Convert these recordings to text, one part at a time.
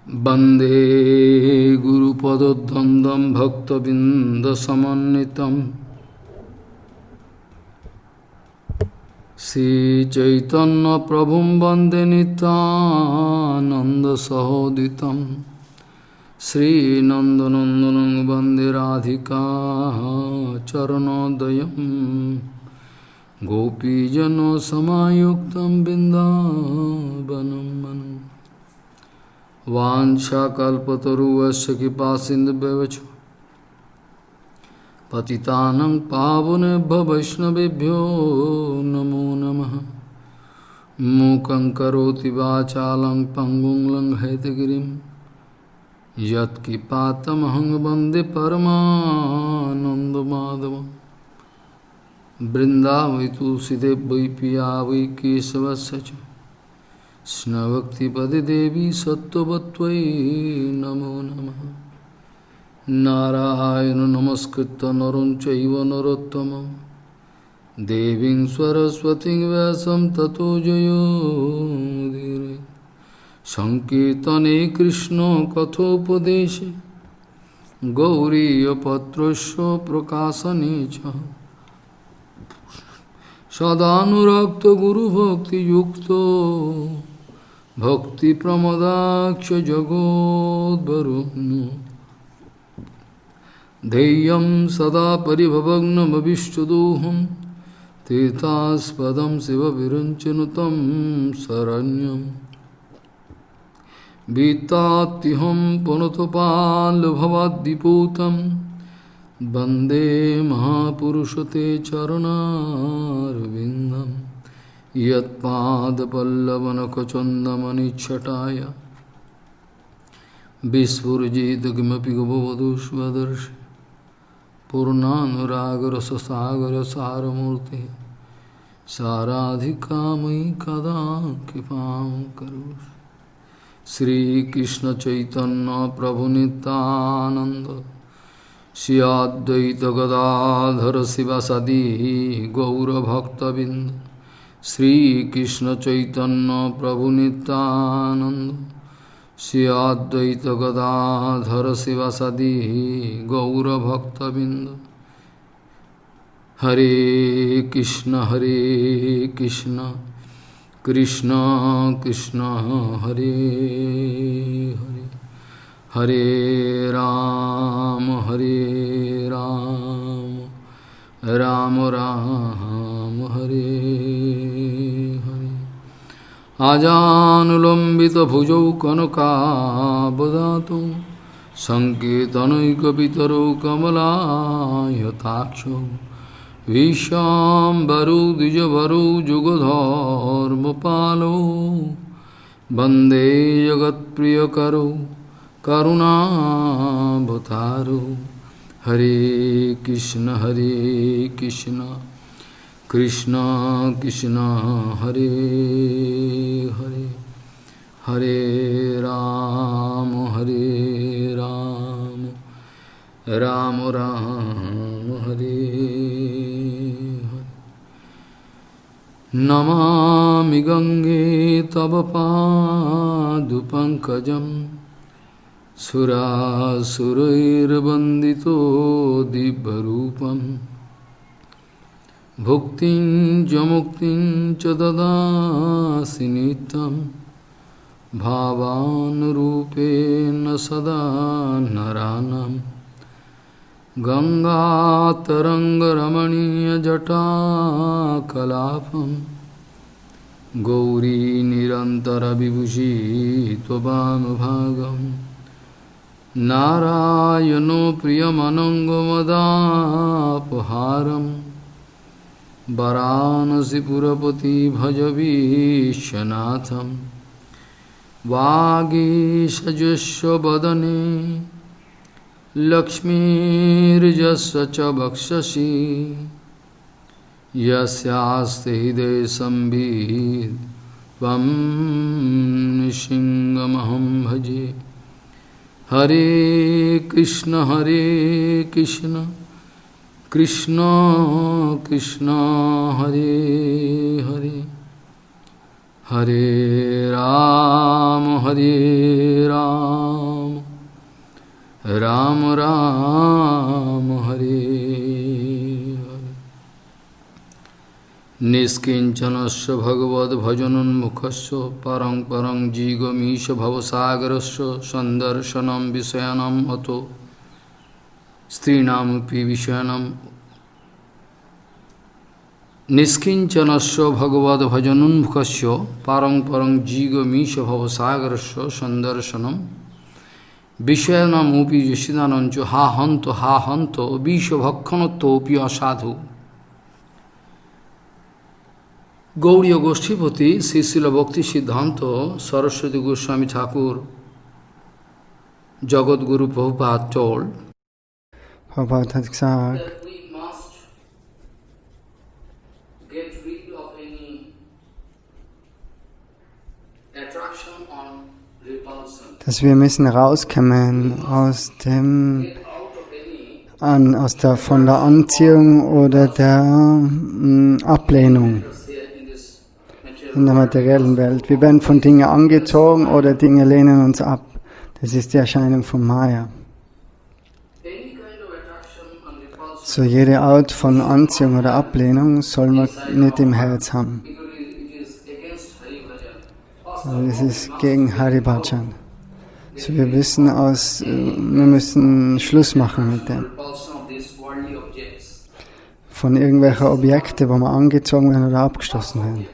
वंदे गुरुपदद्वन्द्वं भक्तबिंदसमन्वितं श्रीचैतन्यप्रभुं वन्दे नित्यानन्दसहोदितं श्रीनन्दनन्दनं वन्दे राधिका चरणोदयं गोपीजनसमायुक्तं बिन्दावनं मनम् वाञ्छाकल्पतरुश्च कृपासिन्धुभ्यश्च पतितानां पावनेभ्यो वैष्णवेभ्यो नमो नमः। मूकं करोति वाचालं पङ्गुं लङ्घयितगिरिं यत्कृपातमहं वन्दे परमानन्दमाधवं। वृन्दावै तुलसीदेव वै पिया वै केशवस्य च कृष्णभक्तिपदे देवी सत्त्ववत्त्वयि नमो नमः। नारायण नमस्कृत्य नरं चैव नरोत्तमं देवीं सरस्वतीं व्यासं ततो जयोमुदीरये। संकीर्तने कृष्ण कथोपदेशे गौरीयपत्रस्य प्रकाशने च सदानुरक्तो गुरुभक्तियुक्तो भक्तिप्रमदाक्ष जगोद्वरुण्य ध्येयं सदा परिभवग्नमभिष्टदोहं तीर्थास्पदं शिवविरञ्चनुतं शरण्यं वित्तात्तिहं पुनतपाल्भवाद्दिपूतं वन्दे महापुरुषते चरणारविन्दं यत्पादपल्लवनखचन्दमनिच्छटाय विस्फुरजित किमपि गववधू स्वदर्शि पूर्णानुरागरससागरसारमूर्ते साराधिकामयि कदा कृपां करोषि। श्रीकृष्णचैतन्य प्रभुनितानन्द श्री अद्वैत गदाधर शिवासादि गौरभक्तबिंद श्रीकृष्ण चैतन्य प्रभु नित्यानंद श्री अद्वैत गदाधर शिवासादि गौरभक्तबिंद। हरे कृष्ण कृष्ण कृष्ण हरे हरे हरे राम राम राम हरे हरे। आजानुलंबित भुजौ कनकावदातो संकेतनैकपितरो कमलायताक्षौ विश्वाम्बरो द्विजवरो जुगधर्मपालो वन्दे जगत्प्रियकरो करुणावतारो। हरे कृष्ण कृष्ण कृष्ण हरे हरे हरे राम राम राम हरे हरे। नमामि गंगे तव पादपङ्कजं सुरासुरैर्वन्दितो दिव्यरूपं भुक्तिं च मुक्तिं च ददासि नित्यं भावानुरूपेण सदा नराणां। गङ्गातरङ्गरमणीयजटाकलापं गौरी निरन्तरविभूषी त्ववामभागम् नारायणो प्रियमनङ्गमदापहारं वाराणसीपुरपति भज विश्वनाथं। वागीशजस्य वदने लक्ष्मीर्यस्य च वक्षसि यस्यास्ति हृदये संवित् त्वं नृसिंहमहं भजे। हरे कृष्ण कृष्ण कृष्ण हरे हरे हरे Ram Niskinchanasya bhagavad bhajanunmukhasya parang parang jigamisha bhavasagarasya sandarshanam visayanam ato strinamapi visayanam Niskinchanasya bhagavad bhajanunmukhasya parang parang jigamisha bhavasagarasya sandarshanam visayanam upi yasidanancho ha hanto visha bhakkhanato upi asadhu Gauriya Goshtipati, Srila Bhakti Siddhanta, Saraswati Goswami Thakur, Jagat Guru Prabhupada told, Prabhupada hat gesagt, that we must get rid of any attraction on repulsion. dass wir müssen rauskommen aus dem Get out of any von der Anziehung oder der Ablehnung in der materiellen Welt. Wir werden von Dingen angezogen oder Dinge lehnen uns ab. Das ist die Erscheinung von Maya. So jede Art von Anziehung oder Ablehnung soll man nicht im Herz haben. Das ist gegen Haribhajan. So wir müssen Schluss machen mit dem. Von irgendwelchen Objekten, wo wir angezogen werden oder abgestoßen werden.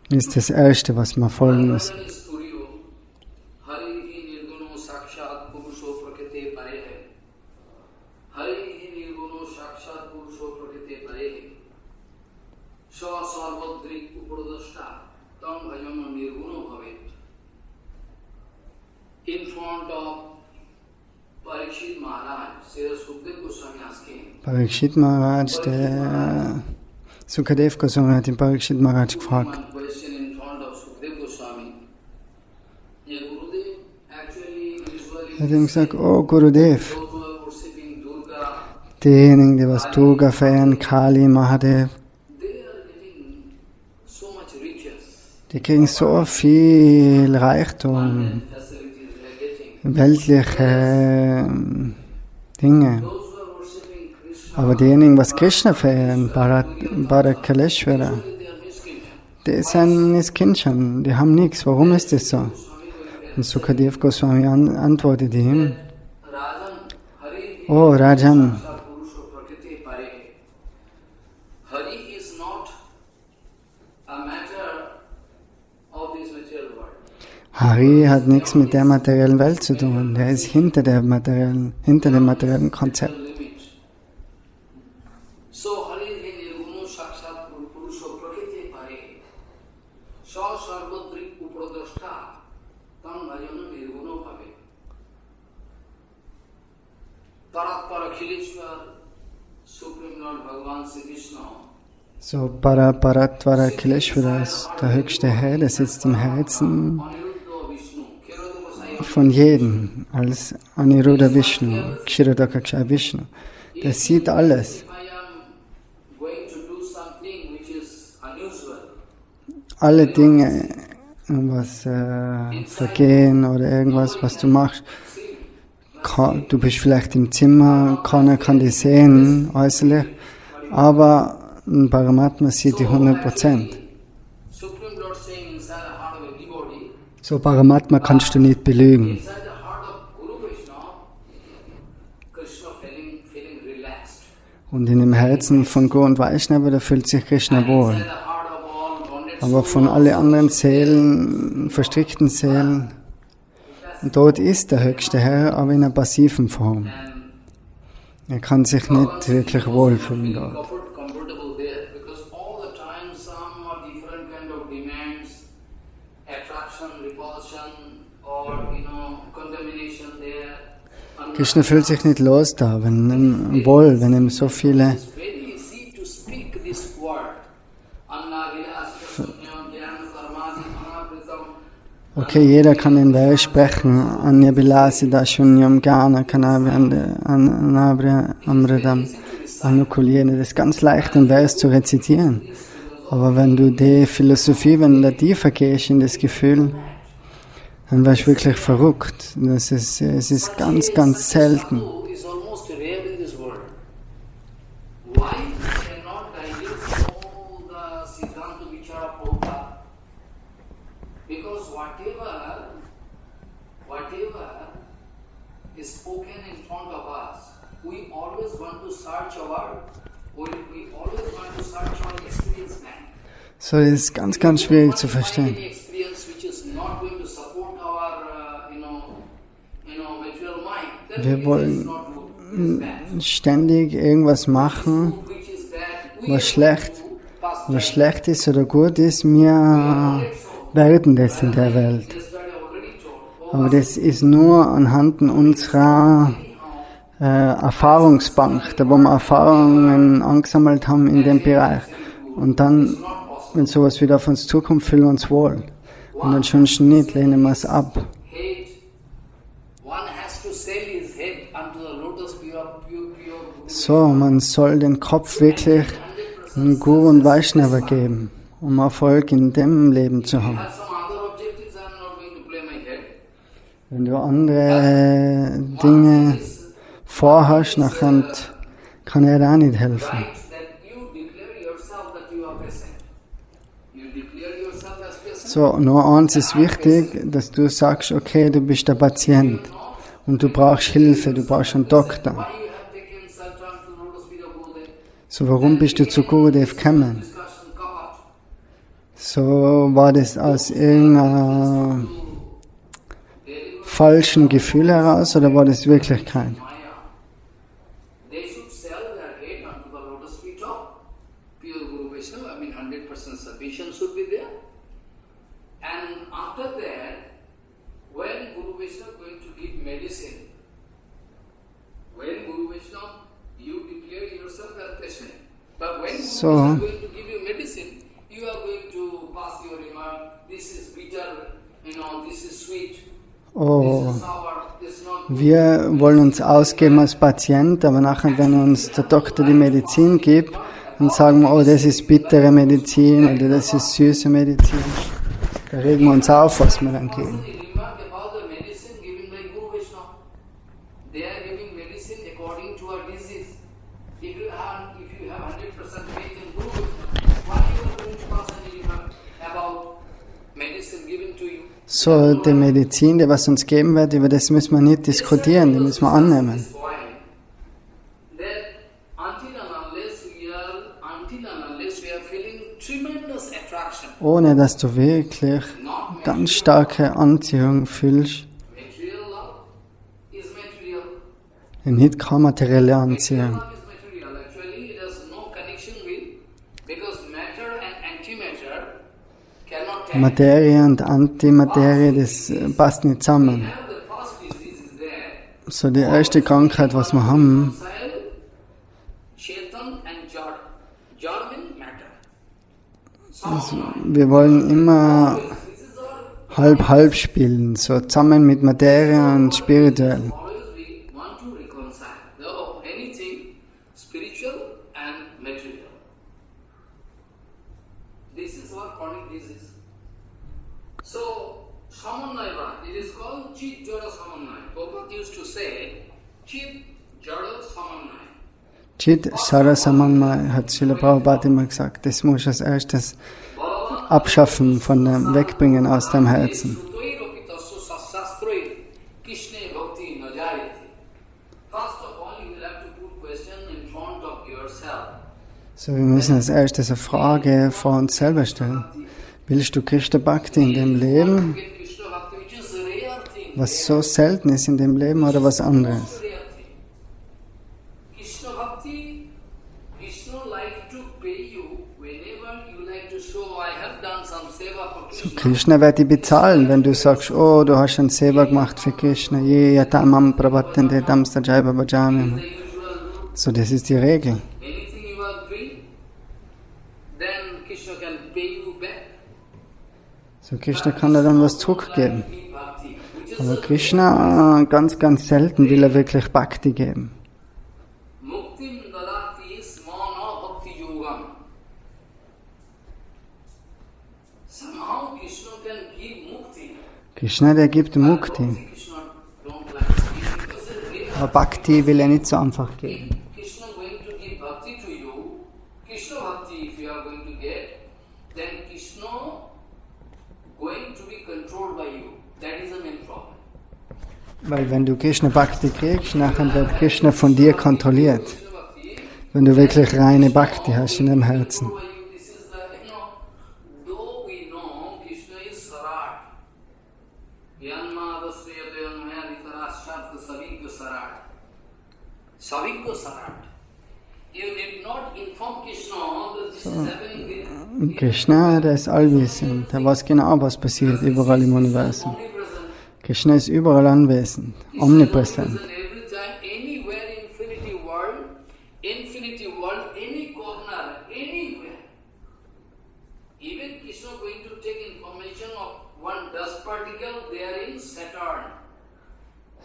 Das ist das Erste, was wir folgen müssen. Parikshit Maharaj, der Sukadev Goswami hat den Parikshit Maharaj gefragt. Er hat ihm gesagt, oh Gurudev, diejenigen, die was Durga verehren, Kali, Mahadev, die kriegen so viel Reichtum, weltliche Dinge. Aber diejenigen, was Krishna verehren, Bharakaleshwara, die sind Niskinchan, die haben nichts. Warum ist das so? Und Sukadev Goswami antwortet ihm, oh Rajan, Hari hat nichts mit der materiellen Welt zu tun, der ist hinter dem materiellen Konzept. So Paratvara Kileshwara ist der höchste Herr, der sitzt im Herzen von jedem, als Aniruddha Vishnu, Kshirodakaksha Vishnu. Der sieht alles. Alle Dinge, was vergehen oder irgendwas, was du machst. Du bist vielleicht im Zimmer, keiner kann dich sehen, äußerlich, aber ein Paramatma sieht die 100%. So Paramatma kannst du nicht belügen. Und in dem Herzen von Guru und Vaishnava, da fühlt sich Krishna wohl. Aber von allen anderen Seelen, verstrickten Seelen, dort ist der höchste Herr, aber in einer passiven Form. Er kann sich nicht wirklich wohlfühlen dort. Krishna fühlt sich nicht los da, wenn ihm so viele Okay, jeder kann den Vers sprechen. Anya Bilasi Dashunyam Gana Kanabri Amridam Anukuliene. Das ist ganz leicht, den Vers zu rezitieren. Aber wenn du die Philosophie, wenn du da tiefer gehst in das Gefühl, dann wirst du wirklich verrückt. Es ist ganz, ganz selten. So, das ist ganz, ganz schwierig zu verstehen. Wir wollen ständig irgendwas machen, was schlecht ist oder gut ist. Wir werden das in der Welt. Aber das ist nur anhand unserer Erfahrungsbank, da wo wir Erfahrungen angesammelt haben in dem Bereich. Und dann, wenn sowas wieder auf uns zukommt, fühlen wir uns wohl. Und ansonsten nicht, lehnen wir es ab. So, man soll den Kopf wirklich einem Guru und Vaishnava geben, um Erfolg in dem Leben zu haben. Wenn du andere Dinge vorhast, nachher kann er da nicht helfen. So, nur eins ist wichtig, dass du sagst, okay, du bist der Patient und du brauchst Hilfe, du brauchst einen Doktor. So, warum bist du zu Gurudev gekommen? So, war das aus irgendeiner falschen Gefühl heraus oder war das Wirklichkeit? So, oh, wir wollen uns ausgeben als Patient, aber nachher, wenn uns der Doktor die Medizin gibt, dann sagen wir, oh, das ist bittere Medizin oder das ist süße Medizin. Da regen wir uns auf, was wir dann geben. So, die Medizin, die was uns geben wird, über das müssen wir nicht diskutieren, die müssen wir annehmen. Ohne dass du wirklich ganz starke Anziehung fühlst. Nicht keine materielle Anziehung. Materie und Antimaterie, das passt nicht zusammen. So, die erste Krankheit, was wir haben, also, wir wollen immer halb spielen, so zusammen mit Materie und spirituell. Chit Sara Samanmai hat Srila Prabhupada immer gesagt, das muss als erstes abschaffen, von dem Wegbringen aus dem Herzen. So, wir müssen als erstes eine Frage vor uns selber stellen. Willst du Krishna Bhakti in dem Leben, was so selten ist in dem Leben, oder was anderes? So, Krishna wird dich bezahlen, wenn du sagst, oh, du hast ein Seva gemacht für Krishna. So, das ist die Regel. So, Krishna kann dir dann was zurückgeben. Aber Krishna, ganz, ganz selten will er wirklich Bhakti geben. Krishna, der gibt Mukti. Aber Bhakti will er nicht so einfach geben. Weil wenn du Krishna Bhakti kriegst, nachher wird Krishna von dir kontrolliert. wenn du wirklich reine Bhakti hast in deinem Herzen. Krishna, der ist allwissend, der weiß genau, was passiert überall im Universum. Krishna ist überall anwesend, omnipräsent.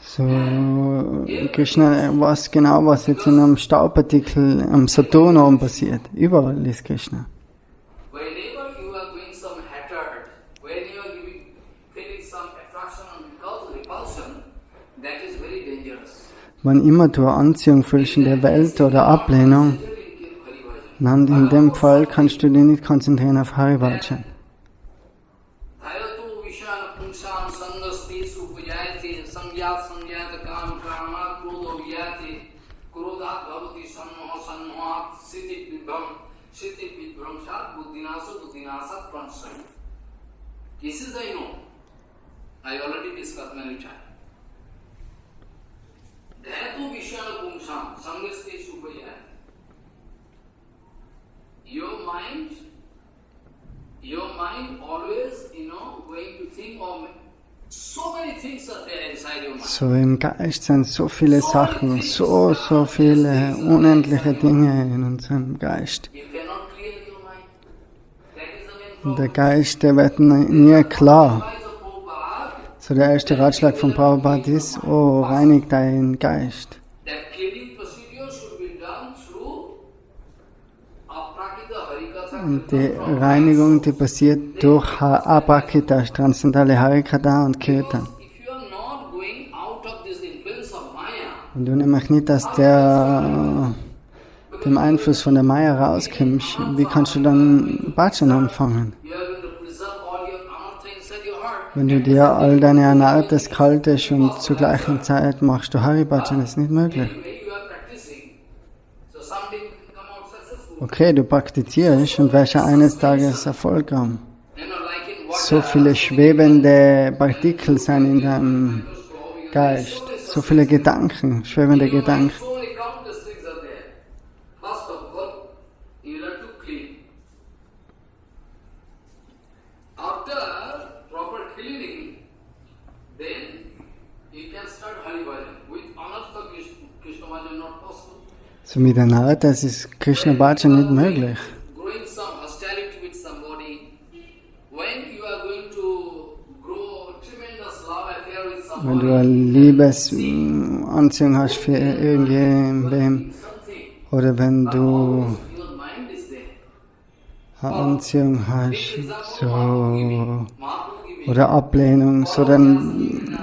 So, Krishna weiß genau, was jetzt in einem Staubpartikel am Saturn oben passiert. Überall ist Krishna. Wann immer du Anziehung fühlst in der Welt oder Ablehnung, dann in dem Fall kannst du dich nicht konzentrieren auf Haribhajan. This is I know. I already discussed many times. Dhatu Vishana Pumsam, Sangaste Supayati. Your mind always, going to think of so many things are there inside your mind. So im Geist sind so viele Sachen, so viele unendliche Dinge in unserem Geist. You cannot clear your mind. That is the main Und problem. der Geist, der wird nie klar. So der erste Ratschlag von Prabhupada ist, oh, reinig deinen Geist. That cleaning procedure should be done through Aprakita Harikatha. Und die Reinigung, die passiert durch Aprakita, transzendentale Harikatha und Kirtan. If you are not going out of this influence of Maya, Und du nämlich nicht aus dem Einfluss von der Maya rauskommst, wie kannst du dann Bhajan anfangen? you are going to preserve all your anartha inside your heart. Wenn du dir all deine Anarthas kaltest und zur gleichen Zeit machst du Haribhajan, ist nicht möglich. Anyway, you are practicing. So someday you can come out successful. Okay, du praktizierst und wirst ja eines Tages Erfolg haben. Like in water, So viele schwebende Partikel sind in deinem Geist, so viele Gedanken, schwebende Gedanken. so many countless things are there. First of all, you have to clean. After proper cleaning, then you can start Hari Bhajan. With anartha Krishna Bhajan not possible. So mit Anarthas ist Krishna Bhajan nicht möglich. Growing some hostility with somebody, when you are going to grow tremendous love affair with Wenn somebody, du eine Liebesanziehung hast für irgendwem, oder wenn du your mind is there. eine Anziehung hast, so, Mahaprabhu giving oder Ablehnung, so dann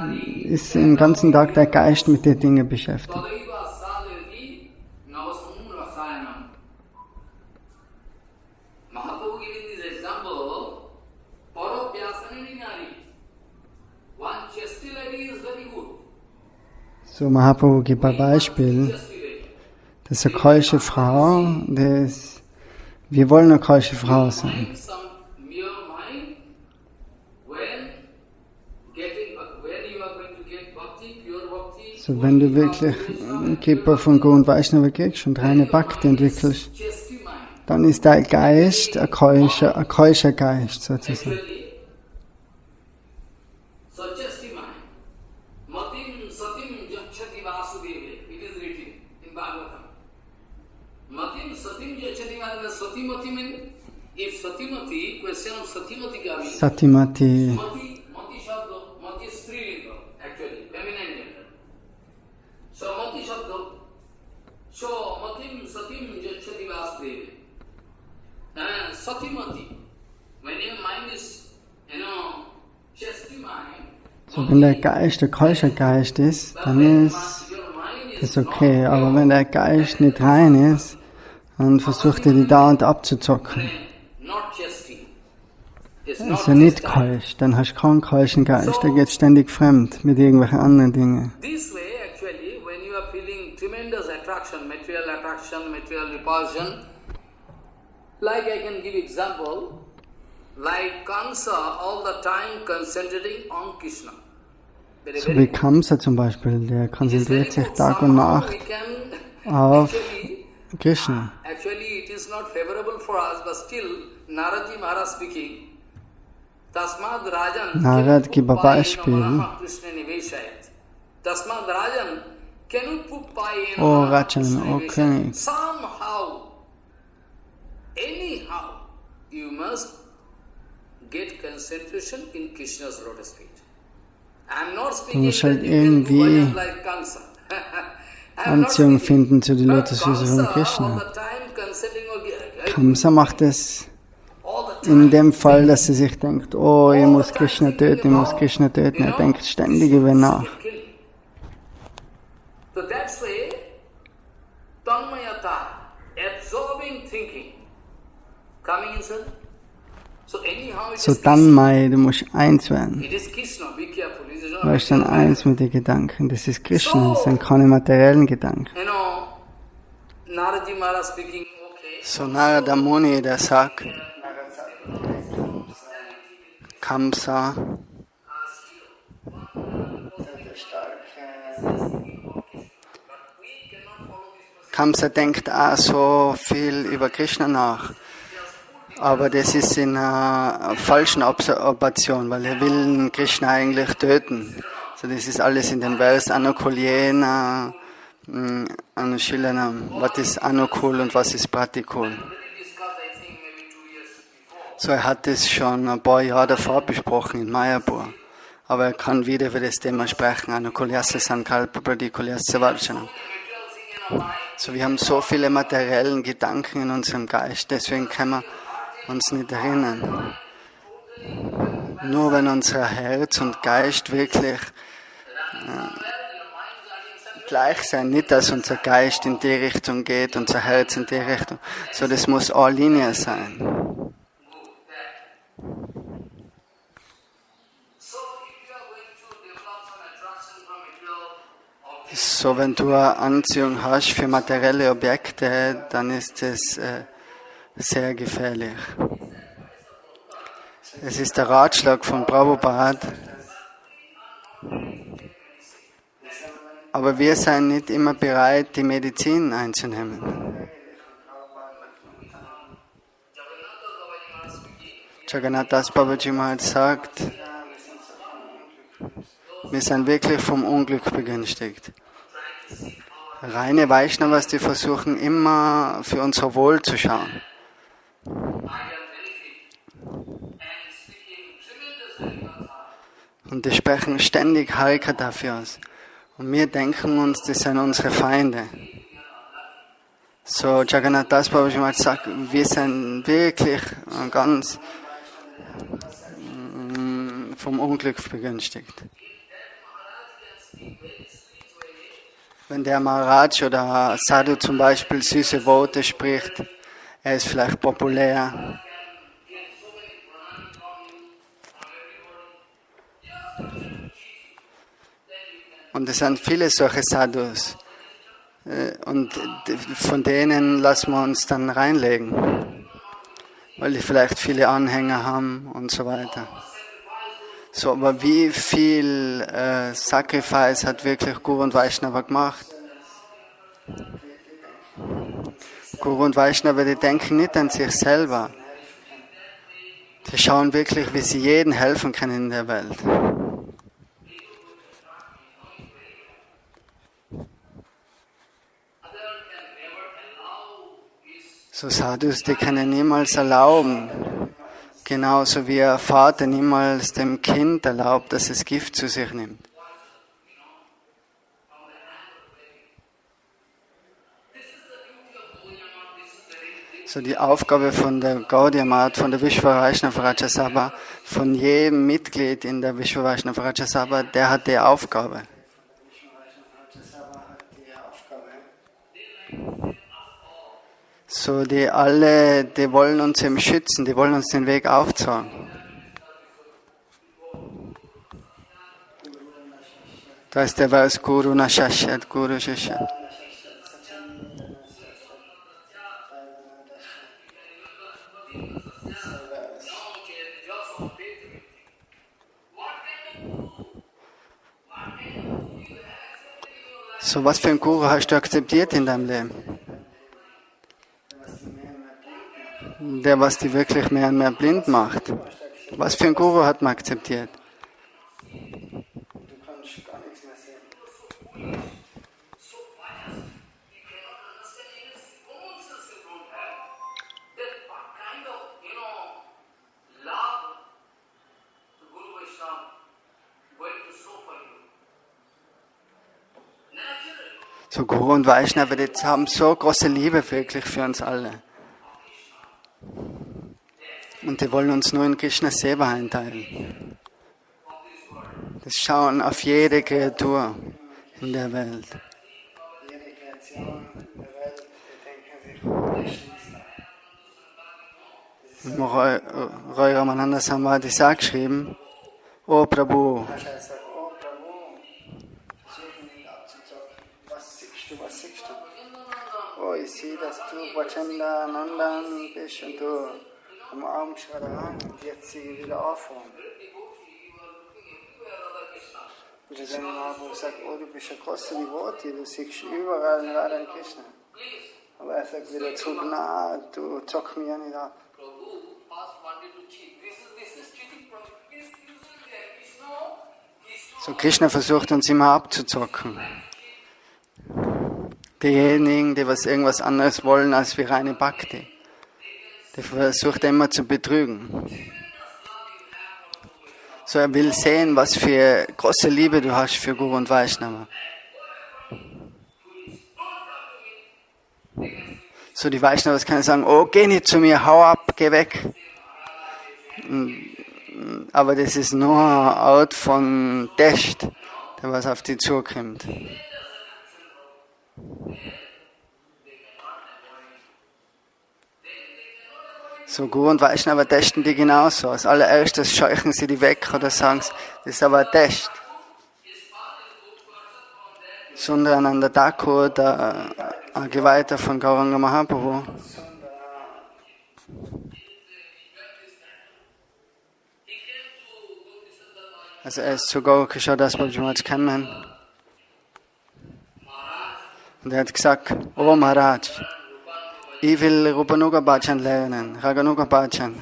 ist den ganzen Tag der Geist mit den Dingen beschäftigt. Daiva Sadhati Navasamum Rasayanam. Mahaprabhu giving this example, Parabhyasanini Nari. One chesty lady is very good. So Mahaprabhu gibt ein Beispiel, Chesty lady. das ist eine keusche Frau, wir wollen eine keusche Frau sein. Mind some mere mind, when you are going to get bhakti, pure bhakti, So wenn du wirklich Kippa von Guru-Vaishnava kriegst und reine Bhakti entwickelst, chesty mind. dann ist dein Geist ein keuscher Geist sozusagen. Actually, so chesty mind. Matim satim jachati vasudeve. It is written in Bhagavatam. Matim satim jachati vasudeve. Satimati means, if satimati, question of satimati ka means. Satimati, Mati shabdo, mati is strilinga, actually, feminine gender. So mati shabdo, so matim satim jachati vasudeve. Satimati, when your mind is, chesty mind, so wenn der Geist ein keuscher Geist ist, dann ist your mind das okay. Aber wenn der Geist nicht rein ist, dann versucht er die dauernd abzuzocken. not chesty. It's Ist not ja nicht chesty. keusch, dann hast du keinen keuschen Geist, der geht ständig fremd mit irgendwelchen anderen Dingen. This way, actually, when you are feeling tremendous attraction material repulsion. Like I can give example, like Kamsa all the time concentrating on Krishna. So wie Kamsa zum Beispiel, der konzentriert sich Tag und Nacht auf Krishna. Actually, it is not favorable for us, but still, Naradji Maharaj speaking, Tasmad Rajan Narad gibt ein Beispiel. Tasmad Rajan cannot put by Oh Rajan, oh König. Somehow, anyhow, you must get concentration in Krishna's lotus feet. I'm not Du speaking musst that halt you can irgendwie do like Kamsa. Anziehung finden zu den Lotusfüßen von Krishna. Kamsa macht es in dem Fall, dass sie sich denkt, oh, ich muss Krishna töten, ich muss Krishna töten. Er denkt ständig über ihn nach. So that's why Tanmayata, absorbing thinking, coming inside. So anyhow it So is dann, Mai, du musst eins werden. It is Krishna, be careful. It is not Du wirst dann eins mit den Gedanken. Das ist Krishna, das sind keine materiellen Gedanken. You know, Naradji Maharaj speaking, okay. So Narada Muni, der sagt, Kamsa, Kamsa denkt auch so viel über Krishna nach. Aber das ist in einer falschen Observation, weil er will Krishna eigentlich töten. So, das ist alles in dem Vers Anukulyena, Anushilanam. Was ist Anukul und was ist Pratikul? So, er hat das schon ein paar Jahre davor besprochen in Mayapur. Aber er kann wieder über das Thema sprechen. Anukulyasa Sankalpa Pratikulyasa Varchanam. So, wir haben so viele materiellen Gedanken in unserem Geist, deswegen können wir uns nicht erinnern. Nur wenn unser Herz und Geist wirklich gleich sein, nicht dass unser Geist in die Richtung geht, unser Herz in die Richtung, so das muss eine Linie sein. So, wenn du eine Anziehung hast für materielle Objekte, dann ist es sehr gefährlich. Es ist der Ratschlag von Prabhupad, aber wir sind nicht immer bereit, die Medizin einzunehmen. Jagannath Babaji Maharaj sagt, wir sind wirklich vom Unglück begünstigt. Reine Vaishnavas, die versuchen immer für unser Wohl zu schauen. Und die sprechen ständig Harikatha für uns. Und wir denken uns, das sind unsere Feinde. So, Jagannath Das Babaji Maharaj sagt, wir sind wirklich ganz vom Unglück begünstigt. Wenn der Maharaj oder Sadhu zum Beispiel süße Worte spricht, er ist vielleicht populär. Und es sind viele solche Sadhus. Und von denen lassen wir uns dann reinlegen, weil die vielleicht viele Anhänger haben und so weiter. So, aber wie viel Sacrifice hat wirklich Guru und Vaishnava gemacht? Guru und Vaishnava, die denken nicht an sich selber. Die schauen wirklich, wie sie jedem helfen können in der Welt. So Sadhus, die können niemals erlauben, genauso wie ein Vater niemals dem Kind erlaubt, dass es Gift zu sich nimmt. So die Aufgabe von der Gaudiya Math, von der Vishva Vaishnava-Sabha, von jedem Mitglied in der Vishva Vaishnava-Sabha, der hat die Aufgabe. So die alle, die wollen uns eben schützen, die wollen uns den Weg aufzeigen. Da ist der Vers Guru Nashashat, Guru Shashat. So, was für einen Guru hast du akzeptiert in deinem Leben? Der, was dich wirklich mehr und mehr blind macht. Was für einen Guru hat man akzeptiert? Du kannst gar nichts mehr sehen. So Guru und Vaishnava, die haben so große Liebe wirklich für uns alle. Und die wollen uns nur in Krishnas Seva einteilen. Das schauen auf jede Kreatur in der Welt. Jede Kreation in der Welt, die denken sich, im Roy Ramananda Samadhi sagt geschrieben, O Prabhu, was siehst du? Oh, ich sehe, dass du Vachanda Nandan bist und du umarmst Radhan und jetzt sie wieder aufhören. Und dann habe ich gesagt, oh, du bist ein großer Devotee, du siehst überall Radha und Krishna. Aber er sagt wieder zurück, na, du zockst mich ja nicht ab. So, Krishna versucht uns immer abzuzocken. Diejenigen, die was irgendwas anderes wollen als wie reine Bhakti, der versucht immer zu betrügen. So, er will sehen, was für große Liebe du hast für Guru und Vaishnava. So, die Vaishnavas können sagen, oh, geh nicht zu mir, hau ab, geh weg. Aber das ist nur eine Art von Test, der was auf die zukommt. So Guru und Vaishnava testen die genauso. Als allererstes scheuchen sie die weg oder sagen, das ist aber ein Test. Sundarananda Thakur, der Geweihter von Gauranga Mahaprabhu, also er ist zu Gauranga das Prabhupada kennen. Und er hat gesagt, oh Maharaj, ich will Rupanuga Bhajan lernen, Raganuga Bhajan.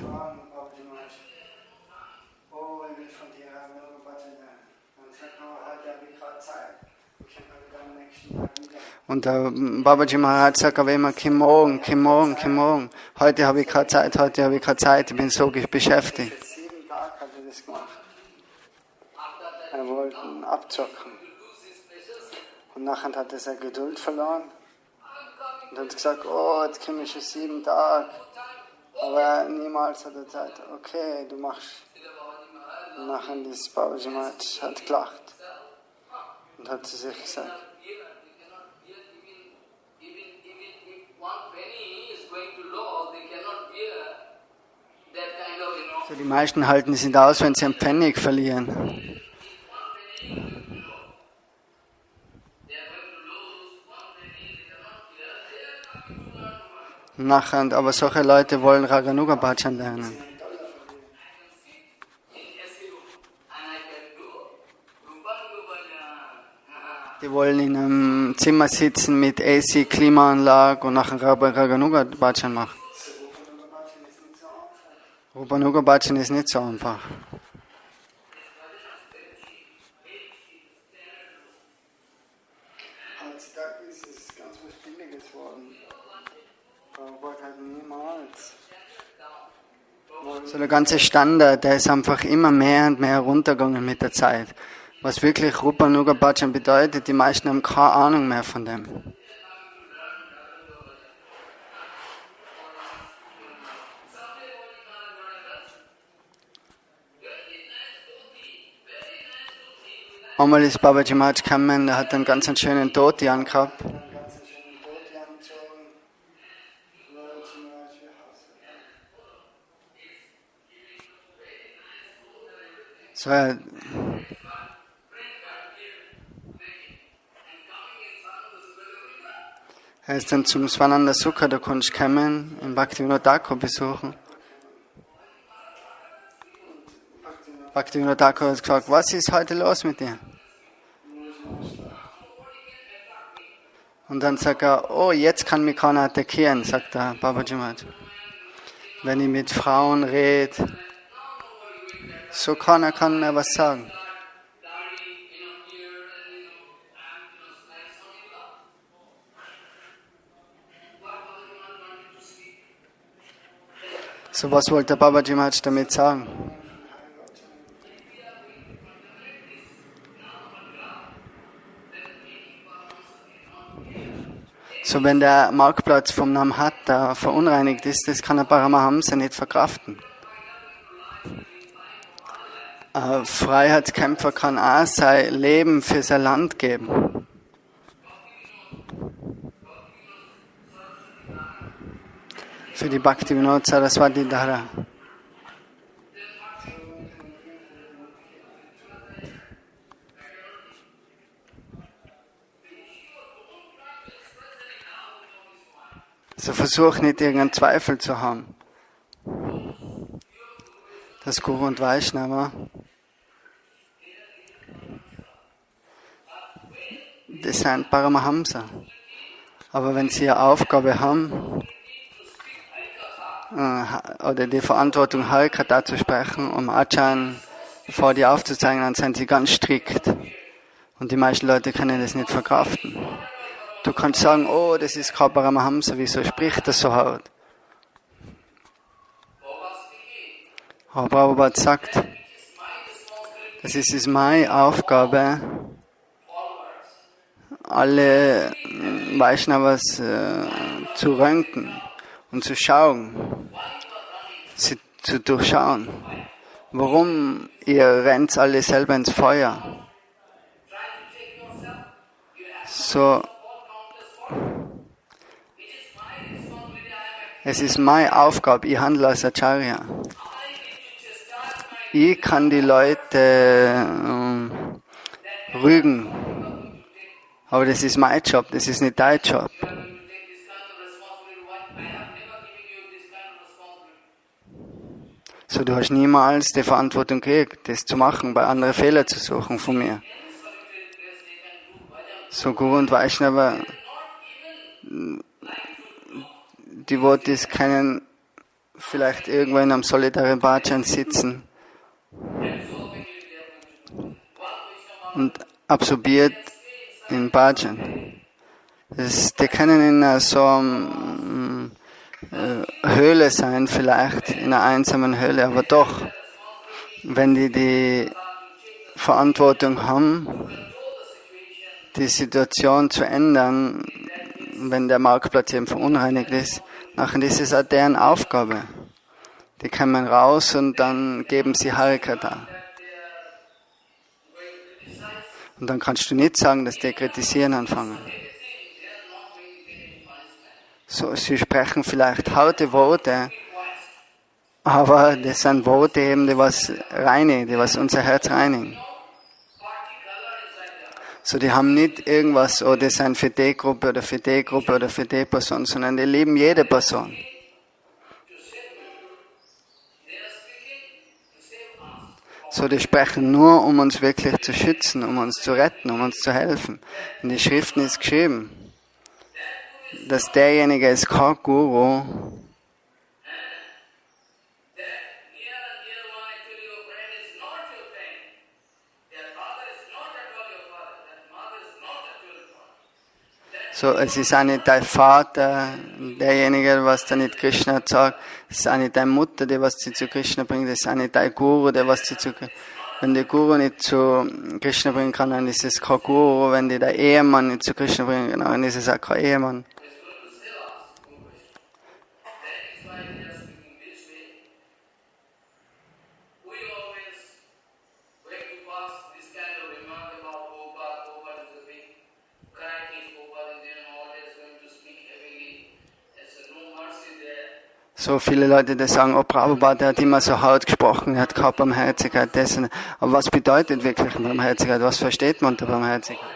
Und der Babaji Maharaj sagt aber immer, komm morgen, komm morgen, komm morgen. Heute habe ich keine Zeit, heute habe ich keine Zeit, ich bin so beschäftigt. 7 Tage hat er das gemacht. Er wollte ihn abzocken. Und nachher hat er seine Geduld verloren. Und hat gesagt, oh, jetzt komme ich schon 7 Tage. Aber niemals hat er gesagt, okay, du machst. Und nachher das Babaji Maharaj hat gelacht. Und hat zu sich gesagt, so, die meisten halten es nicht aus, wenn sie einen Pfennig verlieren. Nachher, aber solche Leute wollen Raganuga Bhajan lernen. Die wollen in einem Zimmer sitzen mit AC, Klimaanlage und nachher Raganuga Bhajan machen. Rupanuga Bhajan ist nicht so einfach. Heutzutage ist es ganz was Billiges geworden. Prabhupada hat niemals. So der ganze Standard, der ist einfach immer mehr und mehr runtergegangen mit der Zeit. Was wirklich Rupanuga Bhajan bedeutet, die meisten haben keine Ahnung mehr von dem. Einmal ist Babaji Maharaj gekommen, der hat einen ganz schönen Dhoti angehabt. So, er ist dann zum Svananda Sukha, da konnte ich kommen, in Bhakti Thakur besuchen. Bhakti Thakur hat gefragt, was ist heute los mit dir? Und dann sagt er, oh, jetzt kann mich keiner attackieren, sagt der Babaji Maharaj. Wenn ich mit Frauen rede, so keiner kann mehr was sagen. So, was wollte der Babaji Maharaj damit sagen? So, wenn der Marktplatz vom Namen Hatta verunreinigt ist, das kann der Paramahamsa nicht verkraften. Ein Freiheitskämpfer kann auch sein Leben für sein Land geben. Für die Bhakti-Vinod-Saraswati Dhara. So versuch nicht irgendeinen Zweifel zu haben. Das Guru und Vaishnava, das sind Paramahamsa. Aber wenn sie eine Aufgabe haben, oder die Verantwortung Harikatha zu sprechen, um Acharya vor dir aufzuzeigen, dann sind sie ganz strikt. Und die meisten Leute können das nicht verkraften. Du kannst sagen, oh, das ist kein Paramahamsa, wieso spricht das so hart? Aber Prabhupada sagt, das ist meine Aufgabe, alle Vaishnavas zu röntgen und zu schauen, sie zu durchschauen. Warum ihr rennt alle selber ins Feuer? So, es ist meine Aufgabe, ich handle als Acharya. Ich kann die Leute rügen, aber das ist mein Job, das ist nicht dein Job. So, du hast niemals die Verantwortung gekriegt, das zu machen, bei anderen Fehler zu suchen von mir. So, Guru und Vaishnava, die Devotees können vielleicht irgendwo in einem solitaren Bhajan sitzen und absorbiert in Bhajan. Die können in so einer Höhle sein, vielleicht in einer einsamen Höhle, aber doch, wenn die Verantwortung haben, die Situation zu ändern, wenn der Marktplatz eben verunreinigt ist, nachher ist es auch deren Aufgabe. Die kommen raus und dann geben sie Harikatha. Und dann kannst du nicht sagen, dass die kritisieren anfangen. So, sie sprechen vielleicht harte Worte, aber das sind Worte eben, die was reinigen, die was unser Herz reinigen. So, die haben nicht irgendwas, oh, die sind für die Gruppe oder für die Gruppe oder für die Person, sondern die lieben jede Person. So, die sprechen nur, um uns wirklich zu schützen, um uns zu retten, um uns zu helfen. In den Schriften ist geschrieben, dass derjenige ist kein Guru, so, es ist auch nicht dein Vater, derjenige, was da nicht Krishna sagt. Es ist auch nicht deine Mutter, die was sie zu Krishna bringt. Es ist auch nicht dein Guru, der was sie zu Krishna. Wenn der Guru nicht zu Krishna bringen kann, dann ist es kein Guru. Wenn die der Ehemann nicht zu Krishna bringen kann, dann ist es auch kein Ehemann. So viele Leute, die sagen, oh, Prabhupada, der hat immer so hart gesprochen, er hat keine Barmherzigkeit, dessen. Aber was bedeutet wirklich Barmherzigkeit? Was versteht man unter Barmherzigkeit?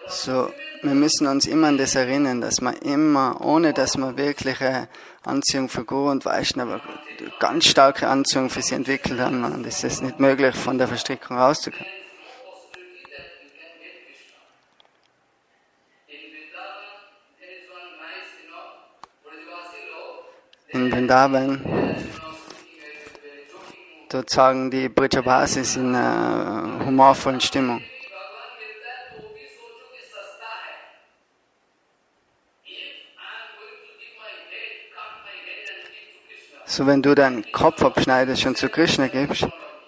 So, wir müssen uns immer an das erinnern, dass man immer, ohne dass man wirkliche Anziehung für Guru und Vaishnava, ganz starke Anziehung für sie entwickelt haben, dann ist es nicht möglich, von der Verstrickung rauszukommen. in Vrindavan. Dort sagen die Brijabasis in einer humorvollen Stimmung. So, wenn du deinen Kopf abschneidest und zu Krishna gibst,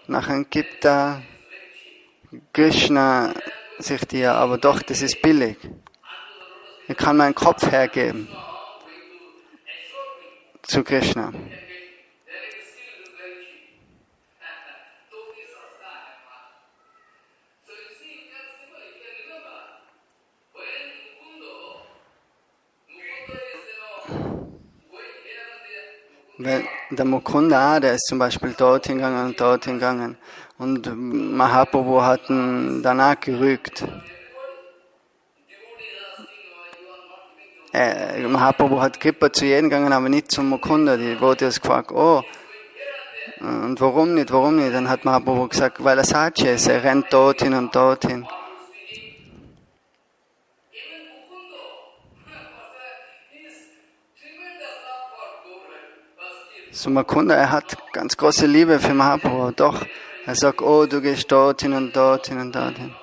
nachher gibt Krishna sich dir, aber doch, das ist billig. Ich kann meinen Kopf hergeben zu Krishna. Der Mukunda, der ist zum Beispiel dorthin gegangen und dorthin gegangen. Und Mahaprabhu hat ihn danach gerügt. Mahaprabhu hat Kripa zu jedem gegangen, aber nicht zum Mukunda. Die wurde jetzt gefragt, oh, und warum nicht? Dann hat Mahaprabhu gesagt, weil er Sachi ist, er rennt dorthin und dorthin. So Mukunda, er hat ganz große Liebe für Mahaprabhu, doch er sagt, oh, du gehst dorthin und dorthin und dorthin.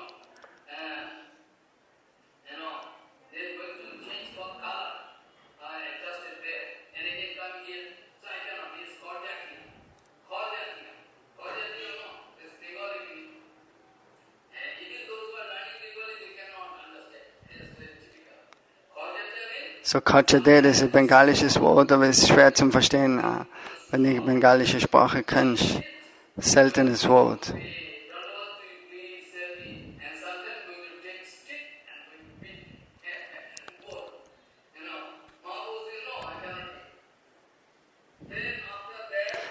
So Kachade, das ist ein bengalisches Wort, aber es ist schwer zu verstehen, wenn du die bengalische Sprache kennst. Seltenes Wort.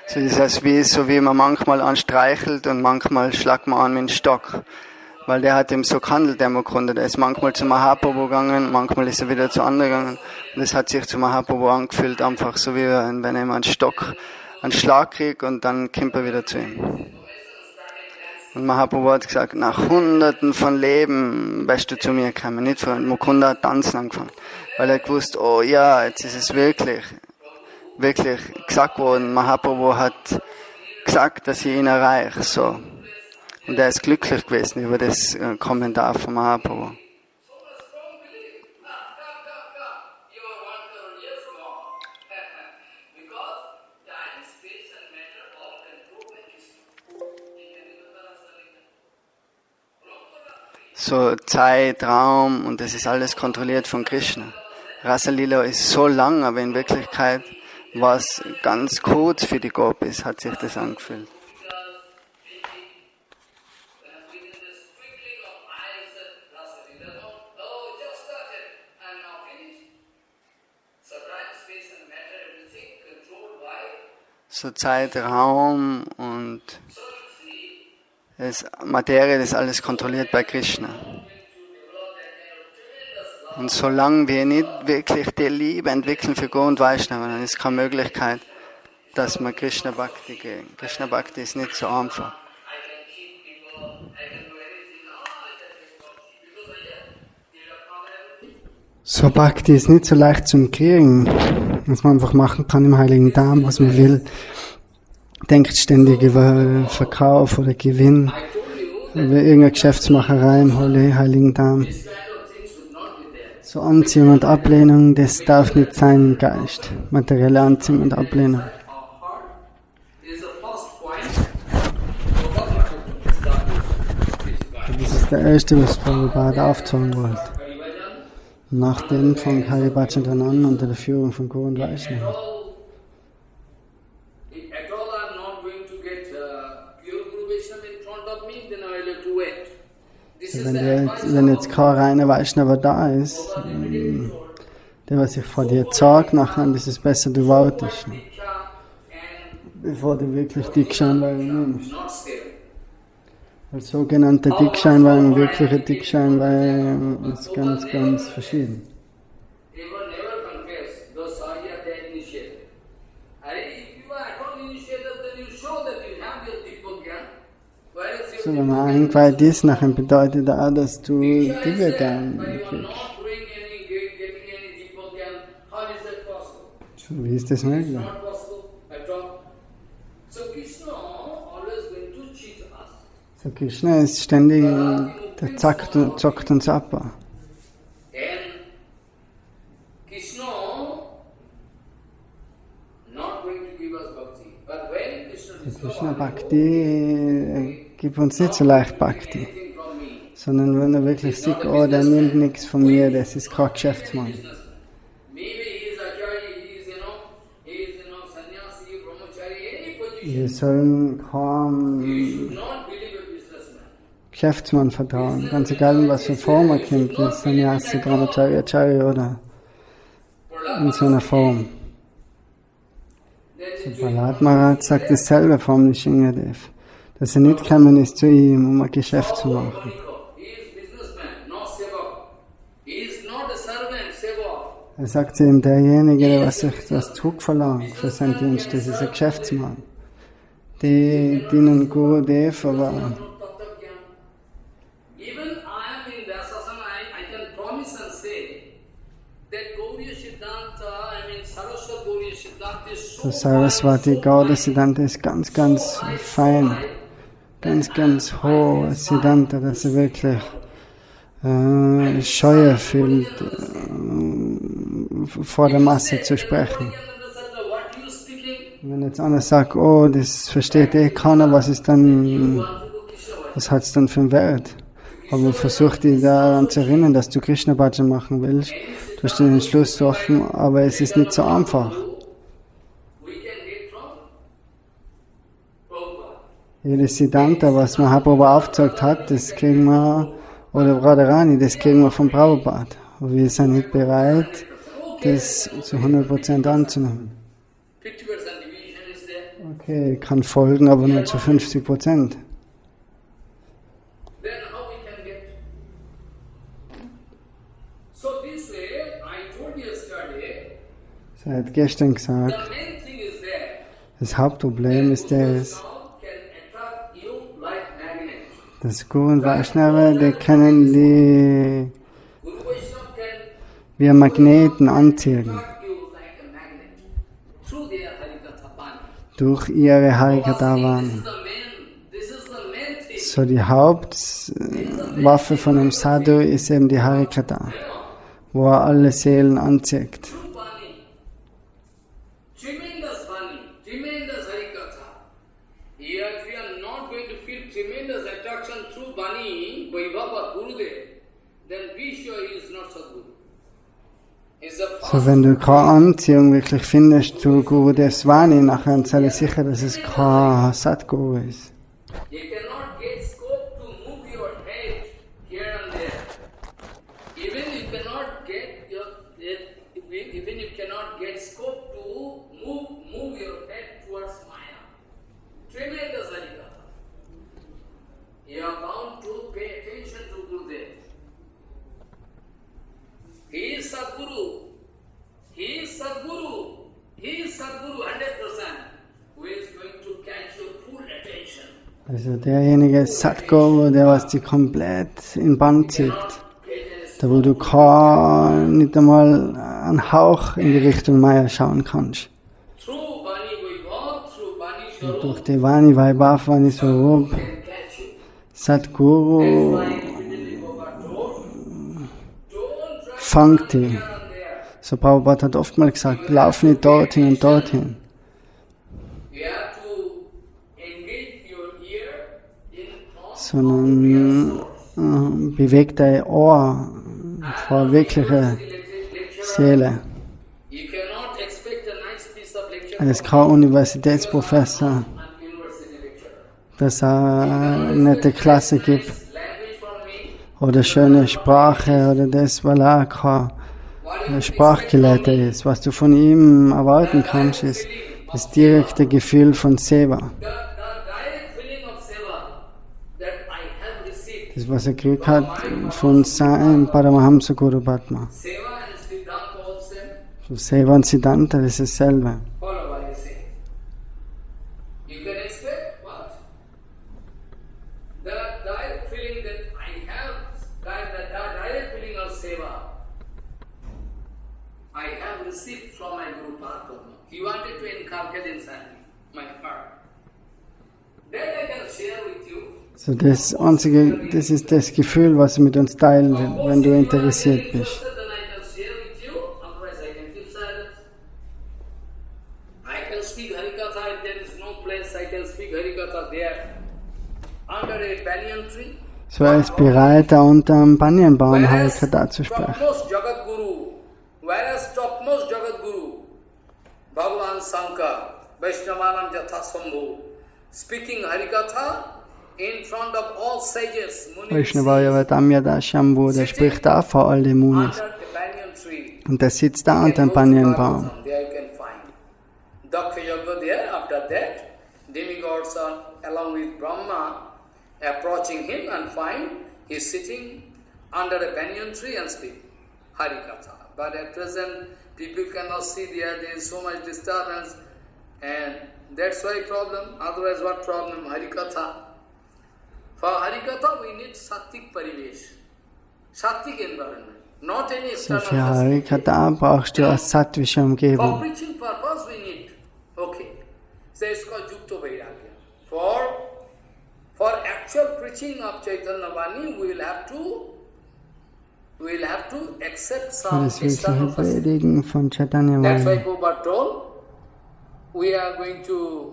So das heißt, wie man manchmal anstreichelt und manchmal schlagt man an mit dem Stock. Weil der hat ihm so gehandelt, der Mukunda. Der ist manchmal zu Mahaprabhu gegangen, manchmal ist er wieder zu anderen gegangen. Und es hat sich zu Mahaprabhu angefühlt, einfach so wie wenn er ihm einen Schlag kriegt und dann kommt er wieder zu ihm. Und Mahaprabhu hat gesagt, nach Hunderten von Leben bist du zu mir gekommen, nicht von Mukunda hat tanzen angefangen. Weil er gewusst, oh ja, jetzt ist es wirklich gesagt worden. Mahaprabhu hat gesagt, dass ich ihn erreiche, so. Und er ist glücklich gewesen über das Kommentar von Mahaprabhu. So Zeit, Raum und das ist alles kontrolliert von Krishna. Rasa Lila ist so lang, aber in Wirklichkeit war es ganz kurz für die Gopis, hat sich das angefühlt. So Zeit, Raum und Materie, das ist alles kontrolliert bei Krishna. Und solange wir nicht wirklich die Liebe entwickeln für Guru und Vaishnava, dann ist keine Möglichkeit, dass wir Krishna Bhakti kriegen. Krishna Bhakti ist nicht so einfach. So Bhakti ist nicht so leicht zum Kriegen, was man einfach machen kann im Heiligen Dharma, was man will. Denkt ständig über Verkauf oder Gewinn, über irgendeine Geschäftsmacherei im Heiligen Dharma. So Anziehung und Ablehnung, das darf nicht sein im Geist. Materielle Anziehung und Ablehnung. Das ist der erste, was Prabhupada aufzeigen wollte. Nach dem von Harikatha an unter der Führung von Guru und Vaishnava. Wenn jetzt kein reiner Vaishnava da ist, der was sich vor dir zeigt, nachher ist es besser, du wartest, bevor du wirklich Diksha-Einweihung nimmst. Weil sogenannte Diksha-Einweihung, wirkliche Diksha-Einweihung ist ganz, ganz verschieden. So, wenn man eingeweiht ist, nachher bedeutet auch, dass du Divya-Gyan kriegst. Wie ist das möglich? Not possible at all. So Krishna always going to cheat us. So Krishna ist ständig, der zockt uns ab. And Krishna not going to give us bhakti. But when Krishna Krishna Bhakti gibt uns nicht so leicht Bhakti, anything from me, sondern wenn er wirklich sieht, oh, der nimmt nichts von mir, das ist kein Geschäftsmann. maybe he is Acharya, he is sannyasi, brahmachari, any position. Wir sollen You keinem should not believe a businessman. Geschäftsmann vertrauen, ganz egal in was für Form er kommt, wie Sannyasi, Brahmachari, Acharya oder in so einer Form. So Prahlad Maharaj sagt dasselbe vom Nishingadev, dass er nicht gekommen ist zu ihm, um ein Geschäft zu machen. He is businessman, not seva. He is not a servant, seva. Er sagt zu ihm, derjenige, der was zurückverlangt für seinen Dienst, das ist ein Geschäftsmann. Die dienen Gurudev, aber Even I am in Vyasasana, I can promise and say that Gauriya Siddhanta, Saraswati Gauriya Siddhanta is so für Saraswati Gauda Siddhanta ist ganz, ganz fein, ganz hoch Siddhanta, dass er wirklich Scheu fühlt, vor der Masse zu sprechen. what you speaking, Wenn jetzt einer sagt, oh, das versteht eh keiner, was hat es dann für einen Wert? Aber versuch dich daran zu erinnern, dass du Krishna Bhajan machen willst. Du hast den Entschluss getroffen, aber es ist nicht so einfach. we can get from Prabhupada. Jedes Siddhanta, was Mahaprabhu aufgezeigt hat, das kriegen wir, oder Radharani, das kriegen wir vom Prabhupada. Aber wir sind nicht bereit, das zu 100% anzunehmen. 50% division is there. Okay, kann folgen, aber nur zu 50%. Then how we can get? So this way, I told yesterday, Er hat gestern gesagt, the main thing is there. das Hauptproblem ist das, Now can attract you like magnet. dass Guru und Vaishnava, die können die Guru-Vaishnava can wie Magneten anziehen, attract you like a magnet through their Harikatha Bani. durch ihre Harikatha Varnashrama. This is the main thing. So die Hauptwaffe von einem Sadhu ist eben die Harikatha, wo er alle Seelen anzieht. True Bani. Tremendous Bani. Tremendous Harikatha. Here, if we are not going to feel tremendous attraction through Bani, Vaibhava, Gurudev, then Vishva is not Sadguru. Is the So first wenn du keine Anziehung wirklich findest zu Gurudevs Vani, nachher sei dir sicher, dass es kein Sadguru ist. You cannot get scope to move your head here and there. Even you cannot get scope to move your head towards Maya. Tremendous Harikatha. You are bound to pay attention to Gurudev. He is Sadguru. He is Sadguru. He is Sadguru 100%. Who is going to catch your full attention. Also derjenige ist Sadguru, der was dich komplett in Bann zieht. Da wo du nicht einmal einen Hauch in die Richtung Maya schauen kannst. Through Bani Vaibhav, through Bani Und Swarup, durch die Vani Vaibhav, Vani Swarup, can catch you. Sadguru Why repeatedly Prabhupada told, don't try fangt die. here and there. So Prabhupada hat oftmals gesagt, lauf nicht dorthin und dorthin, You have to engage your ear in thought sondern beweg dein Ohr vor wirkliche Seele. You cannot expect a nice piece of lecture Er ist kein Universitätsprofessor, and university lecturer. dass er eine nette Klasse gibt Language for me, oder schöne Sprache oder das, weil er kein Sprachgelehrter ist. Was du von ihm erwarten kannst, ist das direkte Gefühl von Seva. the direct feeling of seva that I have received. Das, was er gekriegt hat von sein Paramahamsa Guru Padma. Seva and Siddhanta also So Seva und Siddhanta, das ist dasselbe. follow what I say. You can expect what? The direct feeling that I have, the direct feeling of seva, I have received from my Guru Prabhupada. he wanted to inculcate inside my heart. That I can share with you. So das Einzige, das ist das Gefühl, was er mit uns teilen will, wenn du interessiert bist. Then I can share with you, otherwise I can keep silent. I can speak Harikatha if there is no place, I can speak Harikatha there. Under a banyan tree. So er ist bereit, da unter einem Banyanbaum Harikatha zu sprechen. Whereas topmost Jagat Guru, Bhagavan Sankar, Vaishnava speaking Harikatha in front of all sages, Munis, Mayavad-Kontamination, der spricht da vor all den Munis. under the banyan tree. Und der sitzt da unter einem Banyanbaum. There you can find. Daksha Yaga there, after that, demigods are along with Brahma approaching him and find he is sitting under a banyan tree and speak Harikatha. But at present, people cannot see there is so much disturbance, and that's why problem. Otherwise, what problem? Harikatha. For Harikatha, we need Sattik Parivesh, Sattik environment, not any So external für facility. Harikatha brauchst du eine sattwische For Umgebung. preaching purpose, we need. Okay. So it's called Yukta Vairagya. For actual preaching of Chaitanya Vani, we will have to accept Für some das external wirkliche facility. Predigen von Chaitanya That's why Vani. Prabhupada told, we are going to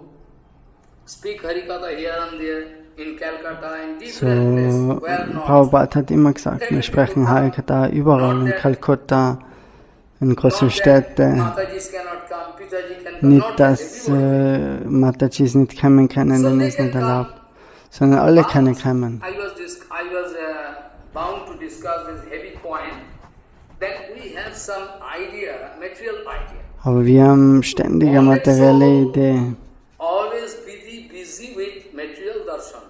speak Harikatha here and there, in Calcutta, in So, different places, where not. Prabhupada hat immer gesagt, wir sprechen Harikatha überall, in Kalkutta, in großen Städten. Matajis cannot come, Pitaji can come, Nicht, not dass everybody. Matajis nicht kommen können, So denen they ist can nicht come. erlaubt. Sondern alle können kommen. I was bound to discuss this heavy point, that we have some idea, material idea. Aber wir haben ständig eine materielle Idee. Always busy with material darshan.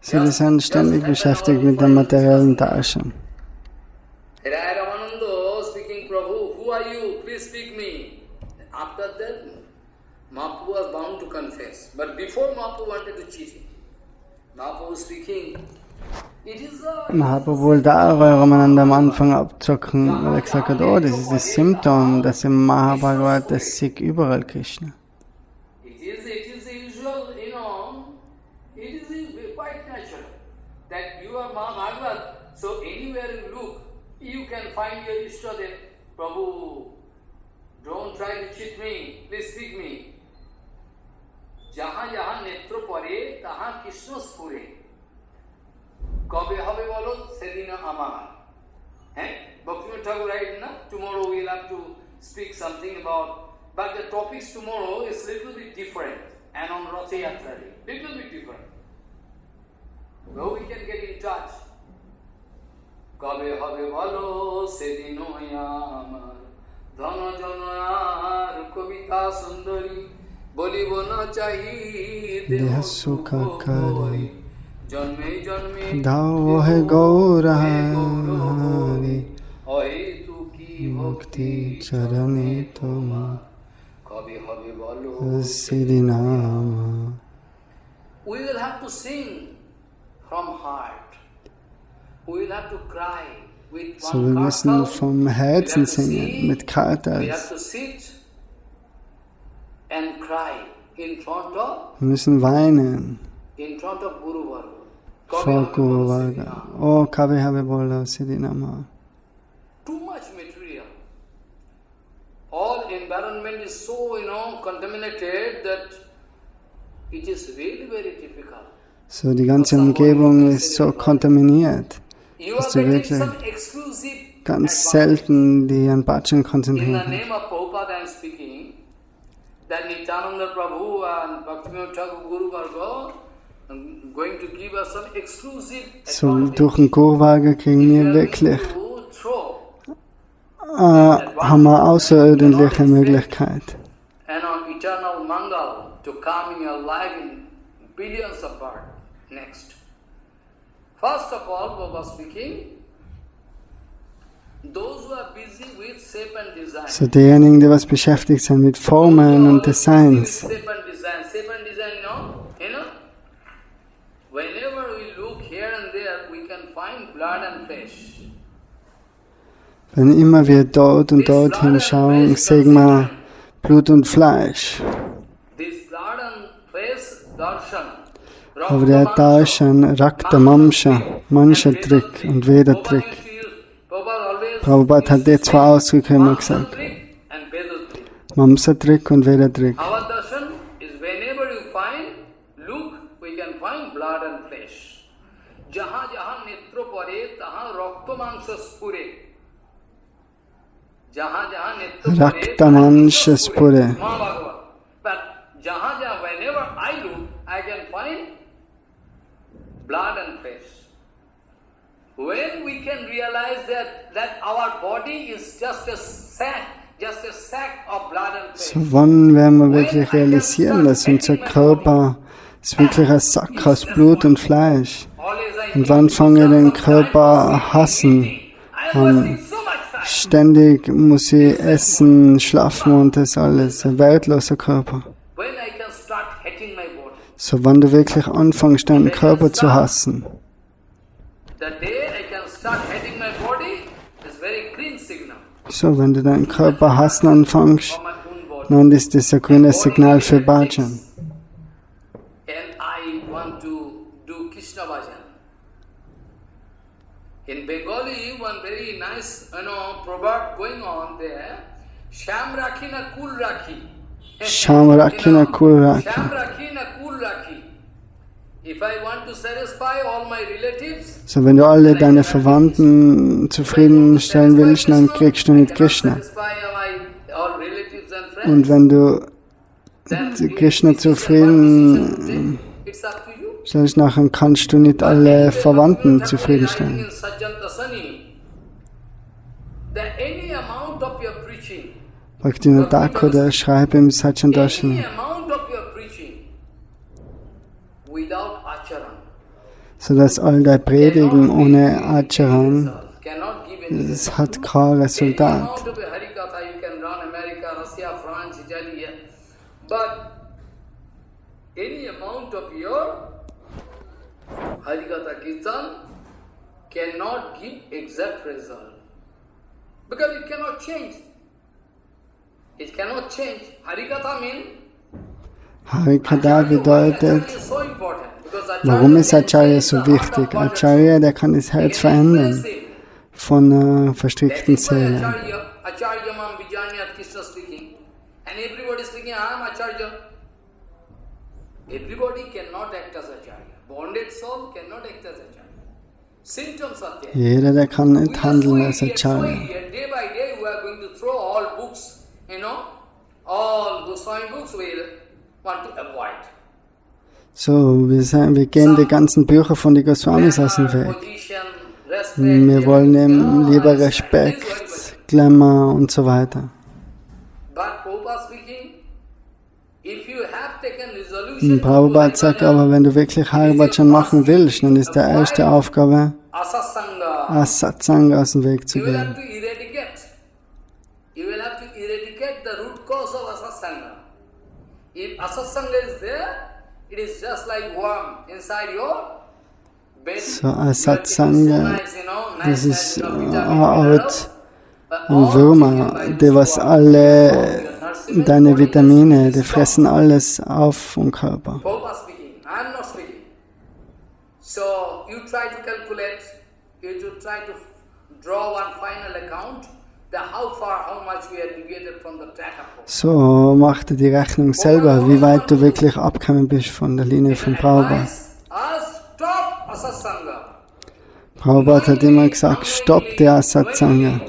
So, wir sind ständig beschäftigt mit dem materiellen Darshan. Rai Ramananda speaking, Prabhu, who are you? Please speak me. After that, Mahaprabhu was bound to confess. But before Mahaprabhu wanted to cheat him. Mahaprabhu speaking, it is a... Man hat wohl da Ramananda am Anfang abzocken, weil er gesagt hat, oh, das ist das Symptom, dass im Mahabharata das Sikh überall Krishna. It is the usual, it is quite natural that you are Mahabharata, so anywhere you look, you can find your Ishta there. Prabhu, don't try to cheat me, please speak me. Jahan jahan netro pare, tahan Krishna spure. Kabe habe bolo, sedina amar. Bhakti Thakur write, na? Tomorrow we'll have to speak something about, but the topics tomorrow is little bit different, and on Ratha Yatra, little bit different. So we can get in touch. Kabe habe bolo, sedina amar. Dhana janayar, kavita sundari. বলিব না চাহি দেহ সুখ করি জন্মে জন্মে দাও হে গৌরহরি হয়তো কি ভক্তি চরণে তোমার কবে হবে বলো শ্রীনাম. We will have to sing from heart. We will have to cry with So, wir müssen vom Herzen singen, mit We have Kartals. to sit and cry in front of Weinen Guru-Vaishnavas. vor Guru-Vaishnavas. Oh, Kabe habe Bola Siddhanta. Too much material. All environment is so, contaminated that it is really very difficult. So, die ganze Umgebung ist so kontaminiert, You dass are du getting wirklich some exclusive ganz advantage. selten die an Bhajan In konzentrieren the kannst. name of Prabhupada I am speaking, that Nityananda Prabhu and Bhaktivinoda Thakur Guru Varga going to give us some exclusive So, advantage. durch den Guru-Vaga kriegen wir wirklich To throw haben wir außerordentliche Möglichkeit. and on eternal Mangal to come in your life in billions of birth. Next. First of all, Baba speaking, those who are busy with shape and design. So, diejenigen, die was beschäftigt sind mit Formen und Designs. Shape and design, whenever we look here and there, we can find blood and flesh. Wenn immer wir dort und dort hinschauen, sehen wir Blut und Fleisch. Aber der Darshan, Rakta, Mamsha, Mansha-Trick und Veda-Trick. Prabhupada hat die zwei Ausdrücke immer gesagt. Mamsa-Trick und Veda-Trick. Rakta Mansha Spure. Whenever I look, I can find blood and flesh. When we can realize that our body is just a sack of blood and flesh. So wann werden wir wirklich realisieren, dass unser Körper ist wirklich ein Sack aus Blut und Fleisch? Und wann fangen wir den Körper hassen? Ständig muss ich essen, schlafen und das alles. Ein wertloser Körper. So, wann du wirklich anfängst, deinen Körper zu hassen. So, wenn du deinen Körper hassen anfängst, dann ist das ein grünes Signal für Bhajan. In Bengali, one very nice, proverb going on there. Sham rakhi na kul rakhi. Sham rakhi na kul rakhi. Sham rakhi na kul rakhi. If I want to satisfy all my relatives. So, wenn du alle deine Verwandten zufriedenstellen willst, dann kriegst du nicht Krishna. Und wenn du Krishna zufrieden nachher kannst du nicht alle Verwandten zufriedenstellen. Bhakti Thakur, der schreibt im Satchandashani, so dass all dein Predigen ohne Acharan, es hat kein Resultat. Harikatha Kirtan cannot give exact result because it cannot change. It cannot change. Harikatha means Harikatha bedeutet, warum ist Acharya so wichtig? Acharya, der kann das Herz verändern von einer verstrickten Seele. Acharya mam vijanyat Krishna speaking, and everybody speaking, I am Acharya. Everybody cannot act as Acharya. Bonded soul cannot act as Acharya. Symptoms are there. Jeder, der kann nicht handeln als Acharya. Day by day we are going to throw all books, all Goswami books we want to avoid. So, wir gehen die ganzen Bücher von den Goswamis aus dem Weg. Wir wollen ihm lieber Respekt, Glamour und so weiter. Prabhupada sagt aber, wenn du wirklich Haribhajan machen willst, dann ist die erste Aufgabe, Asatsanga aus dem Weg zu gehen. So, Asatsanga, das ist eine Art Würmer, die was alle deine Vitamine, die fressen alles auf vom Körper. So, mach dir die Rechnung selber, wie weit du wirklich abgekommen bist von der Linie von Prabhupada. Prabhupada hat immer gesagt, stopp die Asatsanga.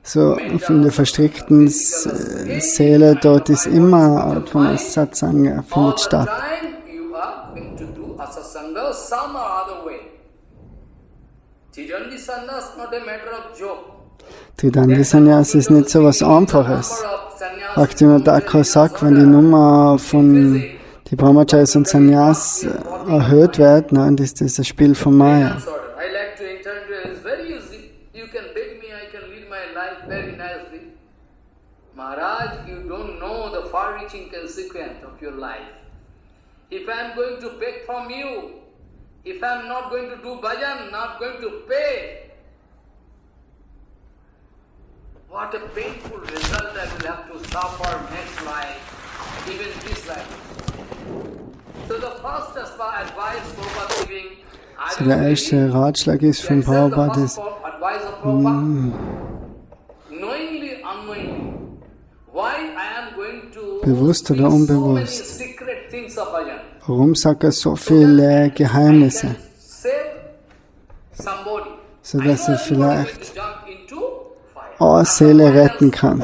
So, von der verstrickten Seele, dort ist immer Art von Asatsanga, findet statt. Tridandi Sannyas ist nicht so was Einfaches. Bhakti Thakur sagt, wenn die Nummer von die Brahmacharis und Sannyas erhöht wird, dann ist das ein Spiel von Maya. Maharaj, you don't know the far-reaching consequence of your life. If I am going to beg from you, if I'm not going to do bhajan, not going to pay, what a painful result I will have to suffer next life, even this life. So the first advice Prabhupada giving, So der erste Ratschlag ist von Prabhupada ist, bewusst oder unbewusst. Warum sagt er so viele Geheimnisse? So dass er vielleicht eine Seele retten kann.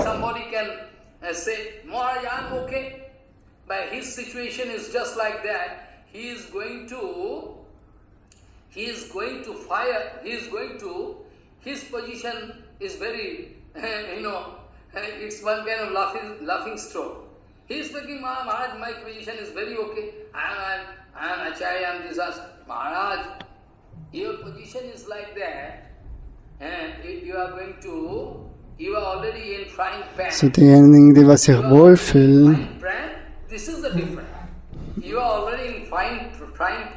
His position is very, it's one kind of laughing stock. He is thinking, Maharaj, my position is very okay. I am Acharya, I am this. Maharaj, your position is like that. You are already in frying pan. So diejenigen, die was sich wohlfühlen, this is the difference. You are already in frying pan,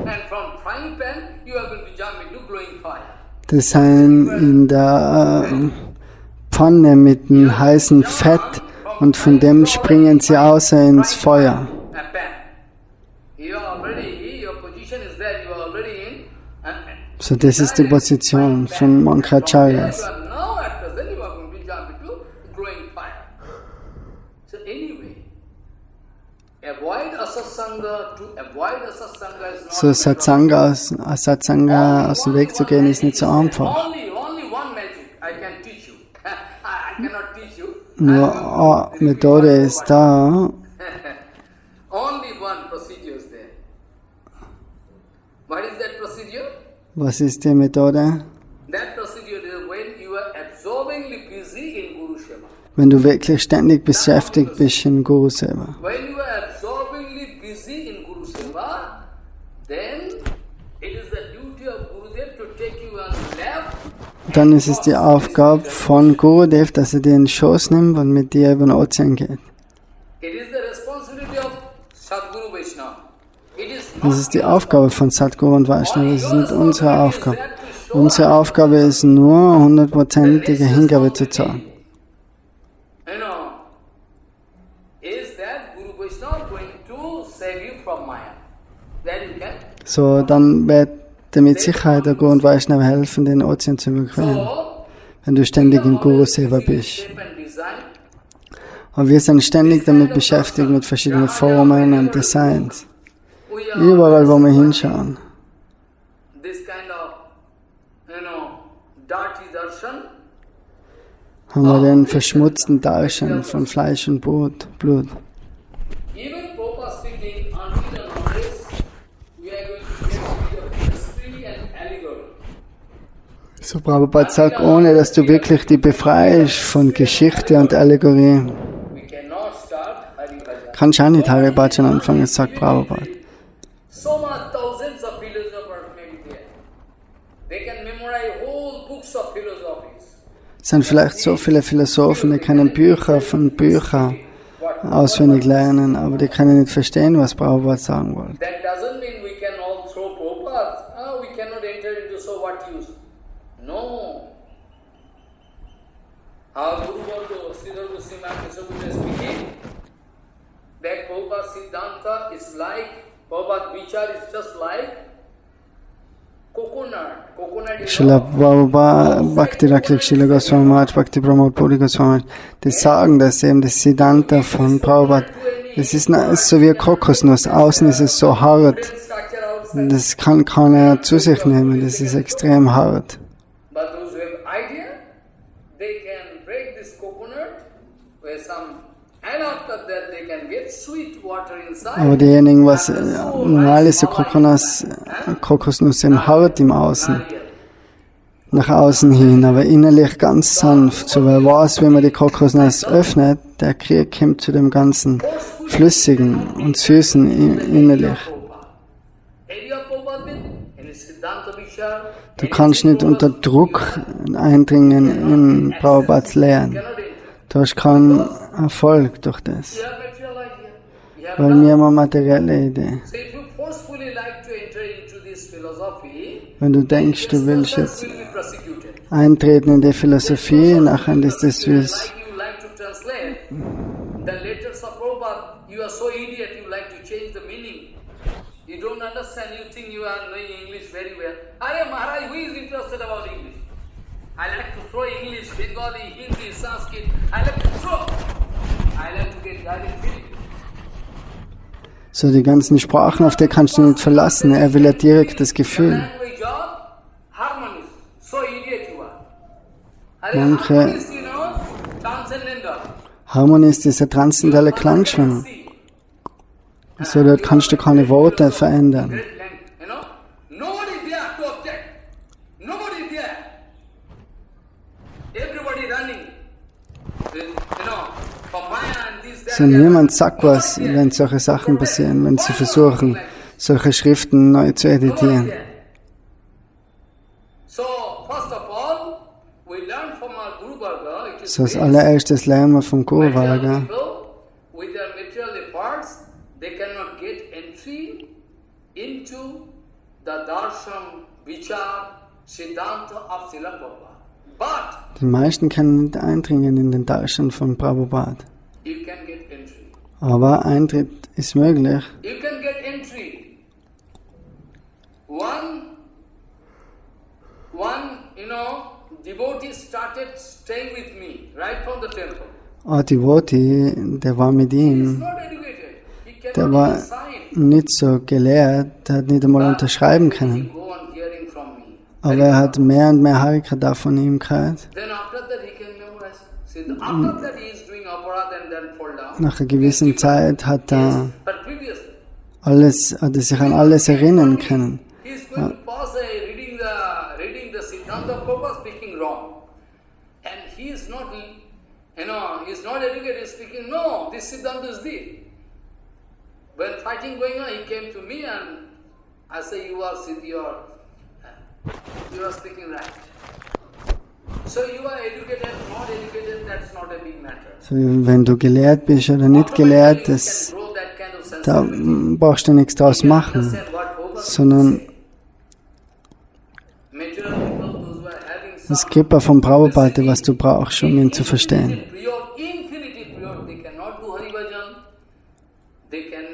and from frying pan, you are going to jump into glowing fire. Die sind in der Pfanne mit dem heißen Fett und von dem springen sie außer ins Feuer. So das ist die Position von manchen Acharyas. So Satsanga aus dem Weg zu gehen, ist nicht so einfach. Nur eine Methode ist da. Was ist die Methode? Wenn du wirklich ständig beschäftigt bist in Guru-Seva. Dann ist es die Aufgabe von Gurudev, dass er dir in den Schoß nimmt und mit dir über den Ozean geht. Das ist die Aufgabe von Sadguru und Vaishnava, das ist nicht unsere Aufgabe. Unsere Aufgabe ist nur, 100%ige Hingabe zu zeigen. So, dann wird dir mit Sicherheit der Guru und Vaishnava helfen, den Ozean zu überqueren, wenn du ständig in Guru-Seva bist. Und wir sind ständig damit beschäftigt, mit verschiedenen Formen und Designs. Überall, wo wir hinschauen. Haben wir den verschmutzten Darshan von Fleisch und Blut. So Prabhupada sagt, ohne dass du wirklich die befreist von Geschichte und Allegorie, kannst du auch nicht Harikatha anfangen, sagt Prabhupada. Es sind vielleicht so viele Philosophen, die können Bücher von Büchern auswendig lernen, aber die können nicht verstehen, was Prabhupada sagen wollte. That Prabhupada's Siddhanta is like, Prabhupada's vichar is just like coconut. Srila Prabhupada, Bhakti Rakshak, Srila Goswami, Bhakti Pramod Puri Goswami, die sagen, dass eben das Siddhanta von Prabhupada, das ist so wie eine Kokosnuss, außen ist es so hart, das kann keiner zu sich nehmen, das ist extrem hart. Aber diejenigen, was normal ist, Kokosnuss im hart im Außen, nach außen hin, aber innerlich ganz sanft, so wer weiß, wenn man die Kokosnuss öffnet, der Krieg kommt zu dem ganzen Flüssigen und Süßen innerlich. Du kannst nicht unter Druck eindringen in Prabhupads Lehren. Du hast keinen Erfolg durch das. Weil wir haben eine materielle Idee. Wenn du denkst, du willst Instructors jetzt will be persecuted. eintreten in die Philosophie, nachher ist das wie es. Like you like to translate the letters of Prabhupada, you are so idiot, you like to change the meaning. You don't understand, you think you are knowing English very well. Arey Maharaj, who is interested about English? I like to throw English, Bengali, Hindi, Sanskrit. I like to throw. I like to get direct feeling. So die ganzen Sprachen, auf die kannst du nicht verlassen. Er will ja direkt das Gefühl. Language of harmony. So idiot you are. Arey, Manche- harmony is, transcendental. Harmonie ist dieser transzendentale Klangschwingung. So dort kannst du keine Worte verändern. Great language, nobody there to object. Nobody there. Everybody running. From Maya and this, that. So niemand sagt was, wenn solche Sachen passieren, wenn sie versuchen, solche Schriften neu zu editieren. So, first of all, we learn from our Guru-Varga, it is So als allererstes lernen wir vom material Guru-Varga. people, with their material efforts, they cannot get entry into the darshan, vichar, Siddhanta of Srila Prabhupada. But Die meisten können nicht eindringen in den Darshan von Prabhupada. you can get entry. Aber Eintritt ist möglich. You can get entry. One, devotee started staying with me right from the temple. Ein Devotee, der war mit He is ihm, not educated. He der cannot war even sign. nicht so gelehrt, der hat nicht einmal unterschreiben He können. go on hearing from me. Aber er hat mehr und mehr Harikatha von ihm gehört. Then after that he can memorize. See, after that he is doing aparad and then fall down. Nach einer gewissen Zeit hat er But previously, hat er sich an alles erinnern können. he is going to pass reading the Siddhanta of Prabhupada speaking wrong. And he is not, he is not educated speaking, no, this Siddhanta is this. When fighting going on, he came to me and I say, you are speaking right. So you are educated, not educated, that's not a big matter. So, wenn du gelehrt bist oder nicht gelehrt, das, Grow that kind of da sensibility. brauchst du nichts draus machen, Understand what Prabhupada sondern say. Material people, those who are having es some gibt auch vom Prabhupada, was du brauchst, um ihn zu verstehen. Infinity pure, they cannot do Hari Bhajan. They can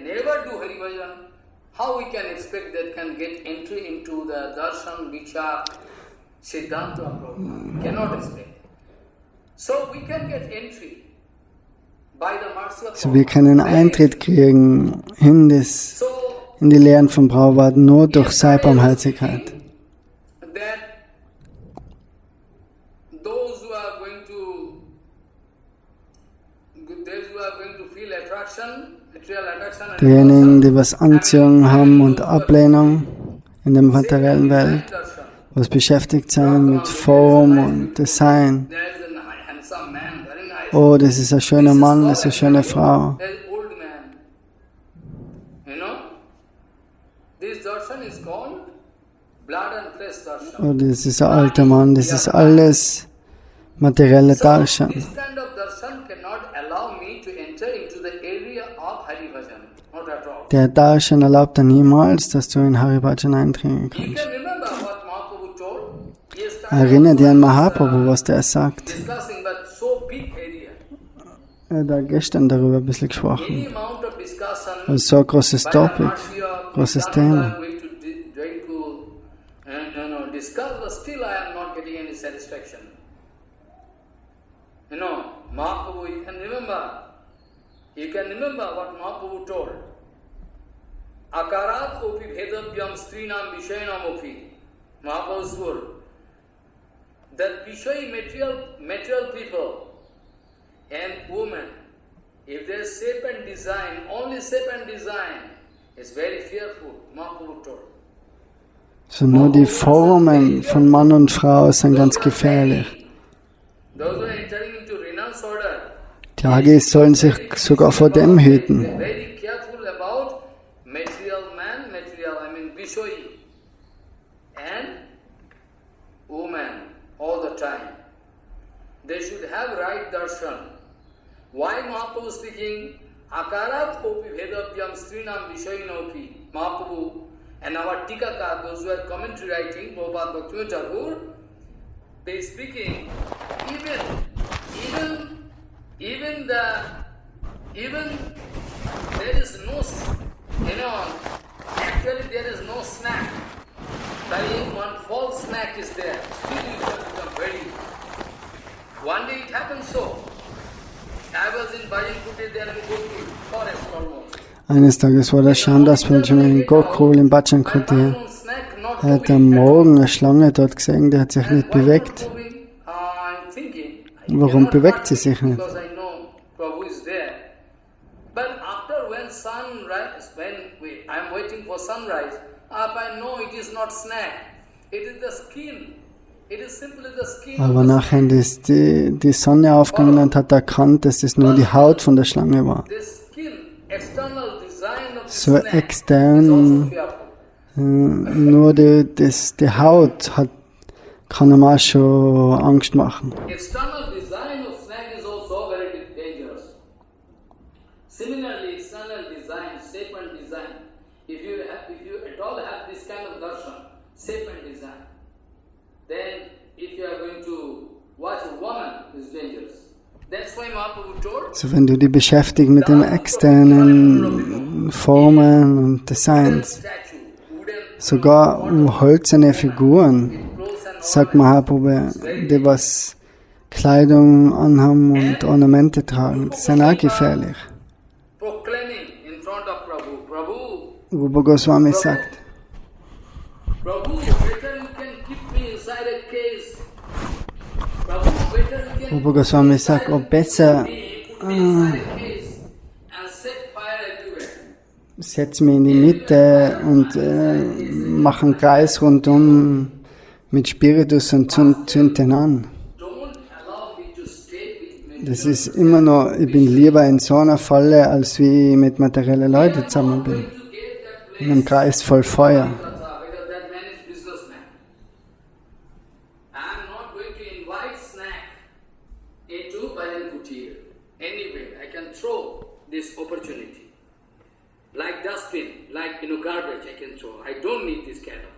never do Hari Bhajan. How we can expect that can get entry into the darshan, vichar, Siddhanta of Prabhupada? Cannot expect. So we can get entry by the mercy of So, wir Prabhupada. können Eintritt kriegen So in die Lehren von Prabhupada nur durch seine Barmherzigkeit. that those who are going to feel attraction, material attraction, and Diejenigen, die was Anziehung haben und Ablehnung in der materiellen Welt, darshan. was beschäftigt sein mit Form und Design. There is a handsome man, very nice. Oh, das ist ein schöner Mann, das ist eine schöne Frau. There is old man. This darshan is called blood and flesh darshan. Oh, das ist ein alter Mann, das ist alles materielle Darshan. This kind of darshan cannot allow me to enter into the area of Hari Bhajan. Not at all. Der Darshan erlaubt dir niemals, dass du in Hari Bhajan eindringen You kannst. can remember what Mahaprabhu told. He started Erinnere dich an Mahaprabhu, was der sagt. discussing but so big area. Er hat da gestern darüber ein bisschen gesprochen. Any amount of discussion Also so ein großes by the Topic, mercy of großes Siddhanta, Thema. I'm going to discuss, but still I am not getting any satisfaction. Mahaprabhu, you can remember what Mahaprabhu told. Akarat opi bhedavyam strinam vishayanam opi. Mahaprabhu told that Vishayi material people and women, if their shape and design, only shape and design, is very fearful, Mahaprabhu told. So nur die Formen von Mann und Frau sind ganz gefährlich. Those who are entering into renounce order, Die Agis sollen sich sogar vor dem hüten. very careful about material man, Vishayi, and woman all the time. They should have right darshan. Why Mahaprabhu speaking? Akarat opi bhedavyam strinam vishayinopi. Mahaprabhu And our Tikakar, those who are commentary writing, Prabhupada Bhakti Thakur, they speaking, even there is no, actually there is no snack. Like one false snack is there. Still you have to become ready. One day it happened so. I was in Bhajan there and go to forest almost. Eines Tages war der Shandas-Pilgrim in Gokul im Bhajan Kutir. Er hat am Morgen eine Schlange dort gesehen, die hat sich nicht bewegt. Warum bewegt sie sich nicht? Aber nachher ist die Sonne aufgegangen und hat erkannt, dass es nur die Haut von der Schlange war. So extern, nur die Haut kann einem auch schon Angst machen. So, wenn du dich beschäftigst mit den externen Formen und Designs, sogar hölzerne Figuren, sagt Mahaprabhu, die was Kleidung anhaben und Ornamente tragen, das sind auch gefährlich. Rupa Goswami sagt, Rupa Goswami sagt, ob besser setz mich in die Mitte und mach einen Kreis rundum mit Spiritus und zünd den an. Das ist immer noch, ich bin lieber in so einer Falle, als wie mit materiellen Leuten zusammen bin. In einem Kreis voll Feuer. Garbage I can throw. I don't need this kind of.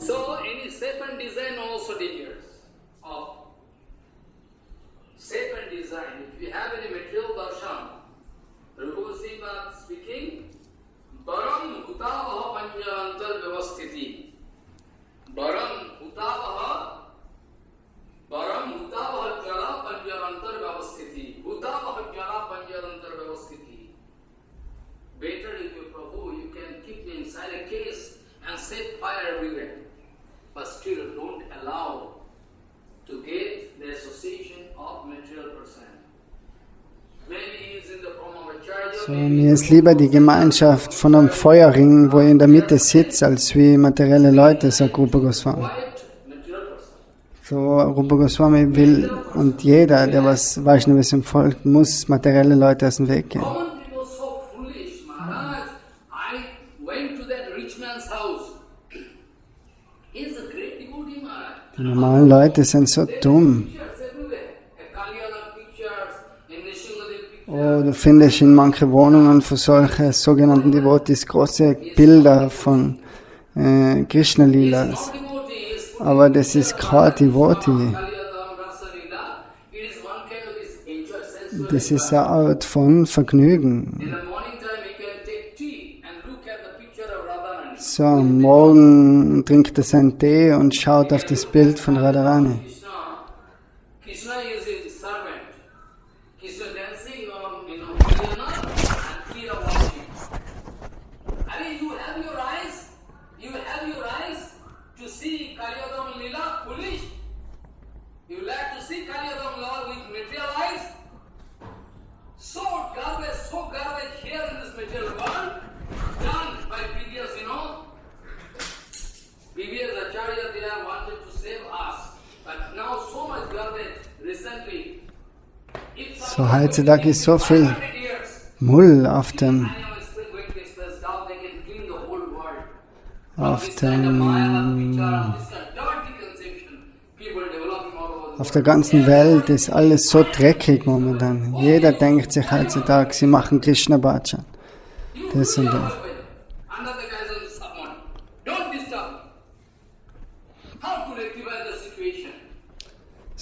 So any shape and design also dangerous. Of shape and design. If you have any material darshan, Rupa speaking, Baram Utavaha Panjarantar Vyavasthiti. Baram Utavaha Jala Panjarantar Vyavasthiti. Utavaha Jala Panjarantar Vyavasthiti. Better if you Prabhu, you can keep me inside a case and set fire everywhere. But still don't allow to get the association of material person. Maybe he is in the form of Acharya. So, mir ist lieber die Gemeinschaft von einem Feuerring, wo ich in der Mitte sitze, als wie materielle Leute, sagt Rupa Goswami. So, Rupa Goswami will, und jeder, der was Vaishnavas folgt, muss materielle Leute aus dem Weg gehen. Die normalen Leute sind so dumm. Oh, du findest in manchen Wohnungen von solchen sogenannten Devotees große Bilder von Krishna-Lilas. Aber das ist kein Devotee. Das ist eine Art von Vergnügen. So, am Morgen trinkt er seinen Tee und schaut auf das Bild von Radharani. So, heutzutage ist so viel Müll auf der ganzen Welt ist alles so dreckig momentan. Jeder denkt sich heutzutage, sie machen Krishna Bhajan. Das und das.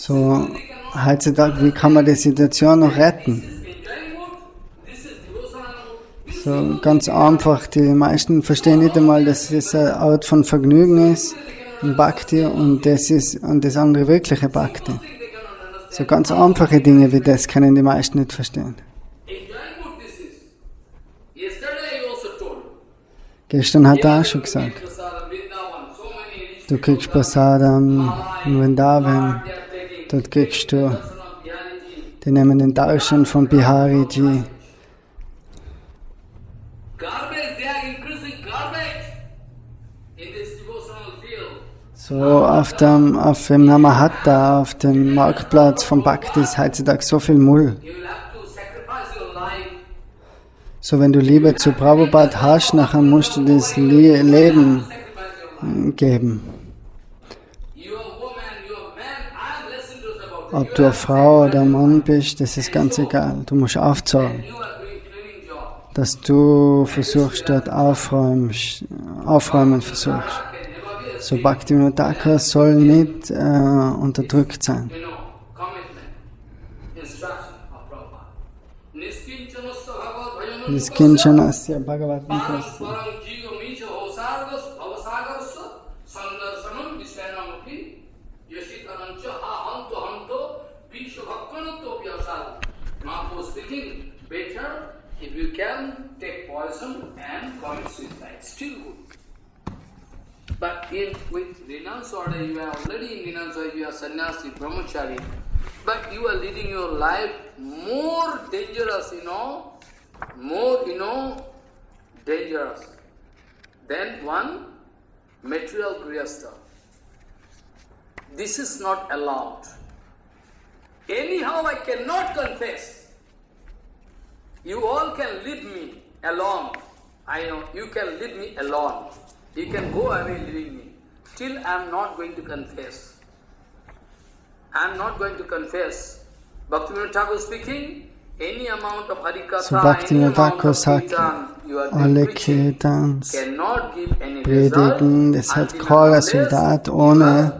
So, heutzutage, wie kann man die Situation noch retten? So, ganz einfach, die meisten verstehen nicht einmal, dass es eine Art von Vergnügen ist, ein Bhakti, und das andere wirkliche Bhakti. So ganz einfache Dinge wie das können die meisten nicht verstehen. Gestern hat er auch schon gesagt, du kriegst Prasadam in Vrindavan, dort kriegst du, die nehmen den Darshan von Bihariji. So auf dem Namahatta, auf dem Marktplatz von Bhakti ist heutzutage so viel Müll. So, wenn du Liebe zu Prabhupad hast, nachher musst du das Leben geben. Ob du eine Frau oder ein Mann bist, das ist ganz egal. Du musst aufzahlen, dass du versuchst, dort aufräumen versuchst. So, Bhaktivinoda Thakur soll nicht unterdrückt sein. Niskincanasya Bhagavatam. If you can take poison and commit suicide, still good. But with renounce order, you are already in renounce order, you are sannyasi, brahmachari. But you are leading your life more dangerous, dangerous than one material grihastha. This is not allowed. Anyhow, I cannot confess. You all can leave me alone. I know, you can leave me alone. You can go away leaving me. Still, I am not going to confess. I am not going to confess. Bhaktivinoda Thakur speaking, any amount of Harikatha, So Bhaktivinoda Thakur sagt, alle Kirtans, Predigen, das hat kein Resultat ohne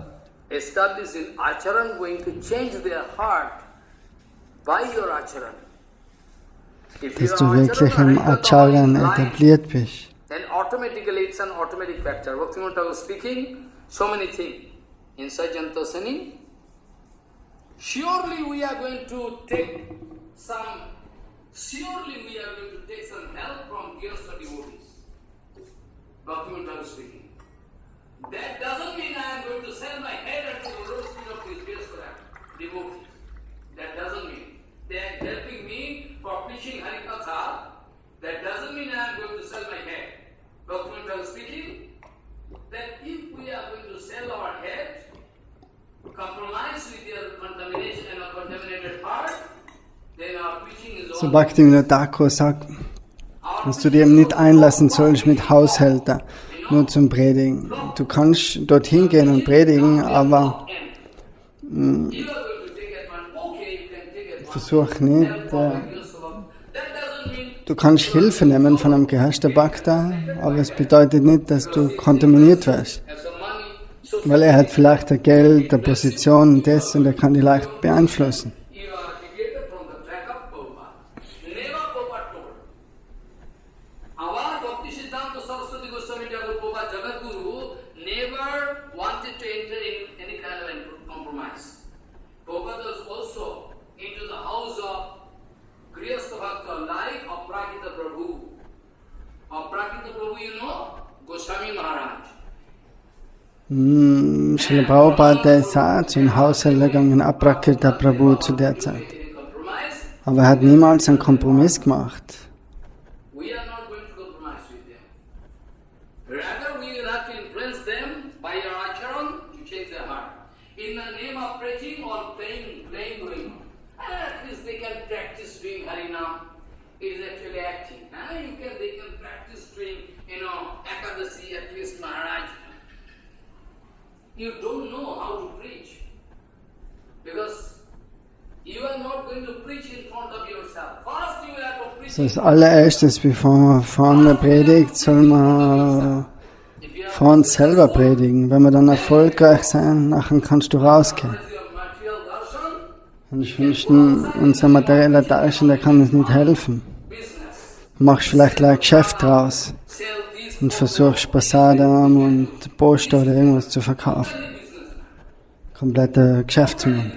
established in Acharya going to change their heart by your Acharya. dass du wirklich im Acharya etabliert bist. Then automatically it's an automatic factor. Bhaktivinoda Thakur speaking, so many things. In Sajjantasani, surely we are going to take some help from Grihastha devotees. Bhaktivinoda Thakur speaking. That doesn't mean I am going to sell my head at the road speed of these Grihastha devotees. That doesn't mean. They are helping me for preaching Harikatha. That doesn't mean I am going to sell my head. Bhaktivinoda Thakur speaking, that if we are going to sell our head, compromise with their contamination and a contaminated heart, then our preaching is So Bhaktivinoda Thakur sagt, dass du dir nicht einlassen sollst mit Haushälter, nur zum Predigen. Du kannst dorthin gehen und predigen, aber versuch nicht. Du kannst Hilfe nehmen von einem Gehörster Bhakta, aber es bedeutet nicht, dass du kontaminiert wirst. Weil er hat vielleicht ein Geld, eine Position und das, und er kann dich leicht beeinflussen. Srila Prabhupada ist auch zum Haushälter gegangen, Aprakita Prabhu zu der Zeit. Aber er hat niemals einen Kompromiss gemacht. You don't know how to preach, because you are not going to preach in front of yourself. First you have to preach. Das allererstes, bevor man vorne predigt, soll man vor uns selber predigen. Wenn wir dann erfolgreich sein, nachher kannst du rausgehen. Und unser materieller Darshan, der kann uns nicht helfen. Du machst vielleicht gleich ein Geschäft draus und versuchst Prasadam und Post oder irgendwas zu verkaufen. Kompletter Geschäftsmann.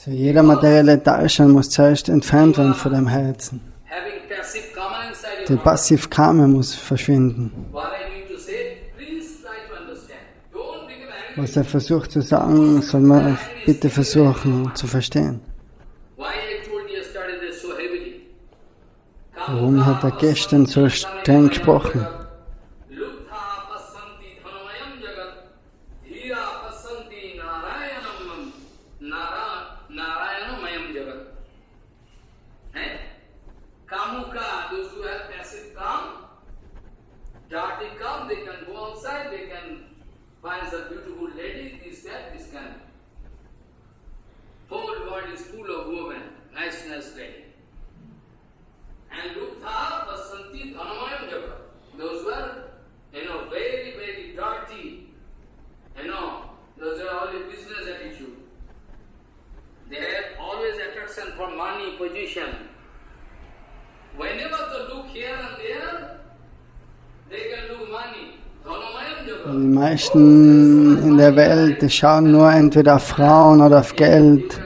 So, jeder materielle Darshan muss zuerst entfernt werden von deinem Herzen. Der passiv Karma muss verschwinden. Was er versucht zu sagen, soll man bitte versuchen zu verstehen. Warum hat er gestern so streng gesprochen? Die meisten in der Welt, die schauen nur entweder auf Frauen oder auf Geld.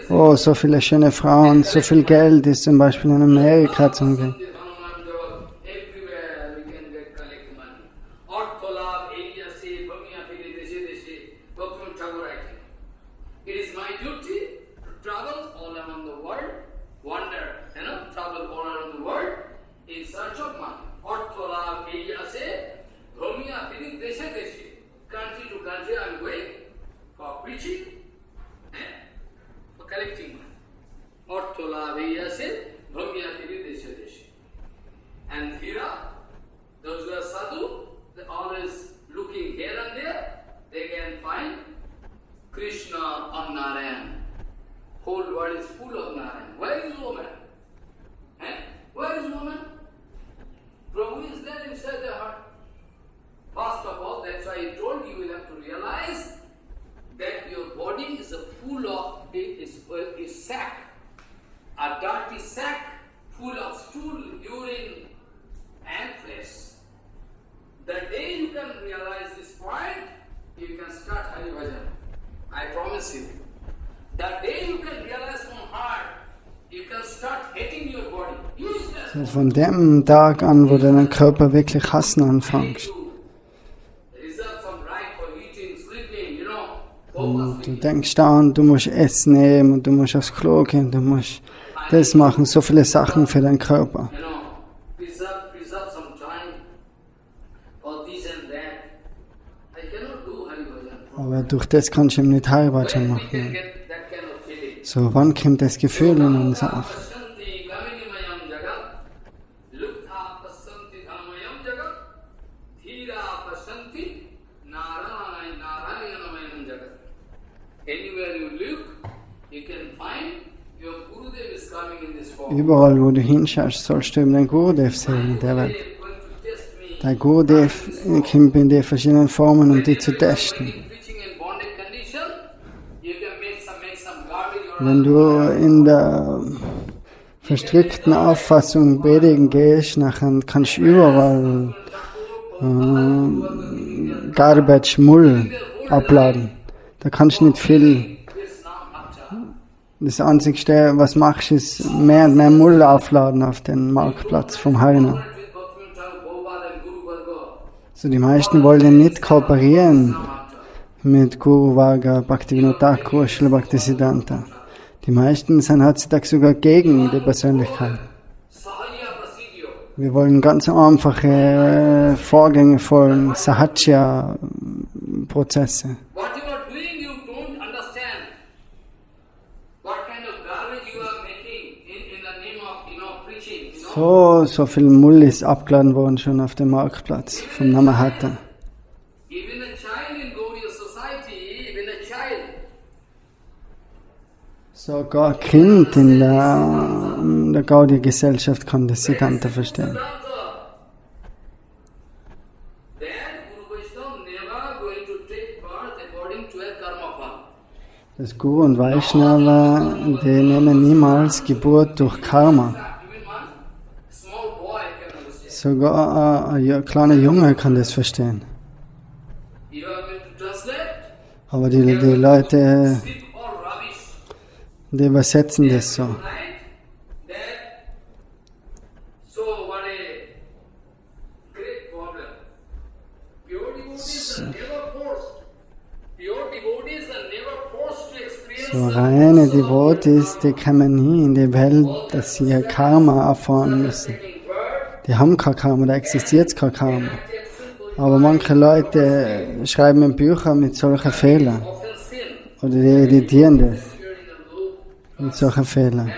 Oh, so viele schöne Frauen, so viel Geld ist zum Beispiel in Amerika zum Geld. Von dem Tag an, wo du deinen Körper wirklich hassen anfängst. Und du denkst daran, du musst Essen nehmen und du musst aufs Klo gehen, du musst das machen, so viele Sachen für deinen Körper. Aber durch das kannst du ihm nicht Harikatha machen. So, wann kommt das Gefühl in uns auf? Überall, wo du hinschaust, sollst du eben den Gurudev sehen in der Welt. Der Gurudev kommt in die verschiedenen Formen, um die zu testen. Wenn du in der verstrickten Auffassung predigen gehst, nachher kannst du überall Garbage, Müll abladen. Da kannst du nicht viel. Das Einzige, was machst, ist mehr und mehr Müll aufladen auf den Marktplatz vom Harinam. So, die meisten wollen nicht kooperieren mit Guru-Vaishnavas-Bhagavan, Thakur, Srila Bhakti Siddhanta. Die meisten sind heutzutage sogar gegen die Persönlichkeit. Wir wollen ganz einfache Vorgänge folgen, Sahaja-Prozesse. So viel Müll ist abgeladen worden schon auf dem Marktplatz vom Namen. Sogar ein Kind in der Gaudiya-Gesellschaft kann das Siddhanta verstehen. Das Guru und Vaishnava, die nehmen niemals Geburt durch Karma. Sogar ein kleiner Junge kann das verstehen. Aber die Leute, die übersetzen das so. So reine Devotees, die kommen nie in die Welt, dass sie ihr Karma erfahren müssen. Die haben kein Karma, da existiert kein Karma. Aber manche Leute schreiben in Bücher mit solchen Fehlern. Oder die editieren das mit solchen Fehlern.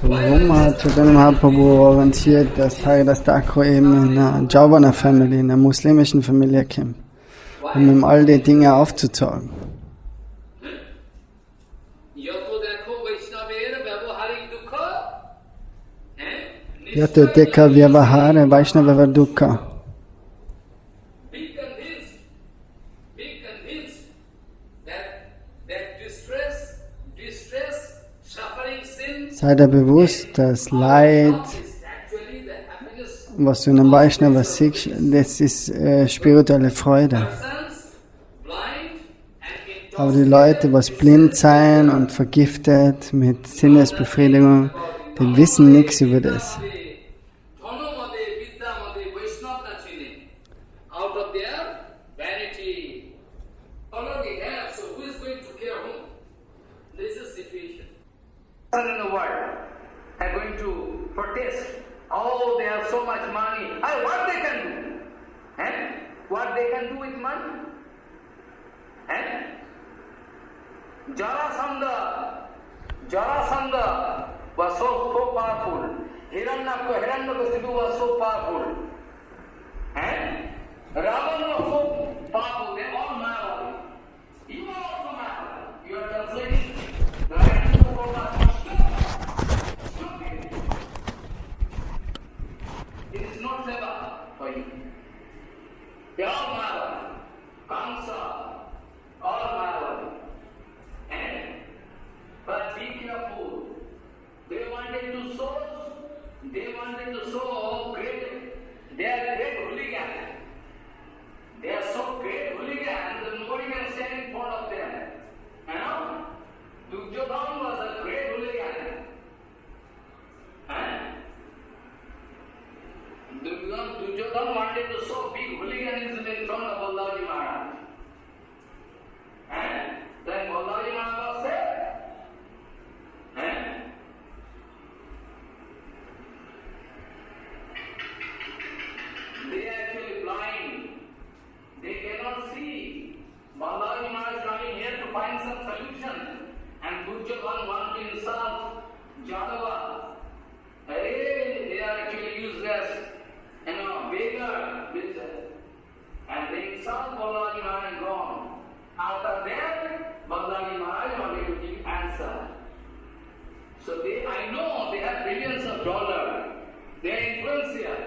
Warum hat Chaitanya Mahaprabhu arrangiert, dass Haridas Thakur eben in einer Javana Family, in einer muslimischen Familie kommt, um ihm all die Dinge aufzuzeigen? Yato deka vyavahara Vaishnava dukkha. Sei dir bewusst, dass Leid, was du in einem Vaishnava siehst, das ist spirituelle Freude. Aber die Leute, was blind sein und vergiftet mit Sinnesbefriedigung, die wissen nichts über das. In the world are going to protest. Oh, they have so much money. What they can do? What they can do with money? Jarasandha was so powerful. Hiranyakasipu was so powerful. Ravana was so powerful. They all Mayavad. You are also Mayavad. You are translating. It is not Sabha for you. They are all Mayavad. Kamsa, all Mayavad. But be careful. They wanted to show great. They are great hooligans. They are so great hooligans that nobody can stand in front of them. You know? Duryodhana was a great hooligan. Duryodhana wanted to show big hooliganism in front of Balaji Maharaj. Then Balaji Maharaj said, they are actually blind. They cannot see. Balaji Maharaj coming here to find some solution. And Duryodhana want to insult Jadava. They are actually used as, beggar. And they insult Balaji Maharaj and gone. After that, Balaji Maharaj wanted to give answer. So I know they have billions of dollars. They are influential.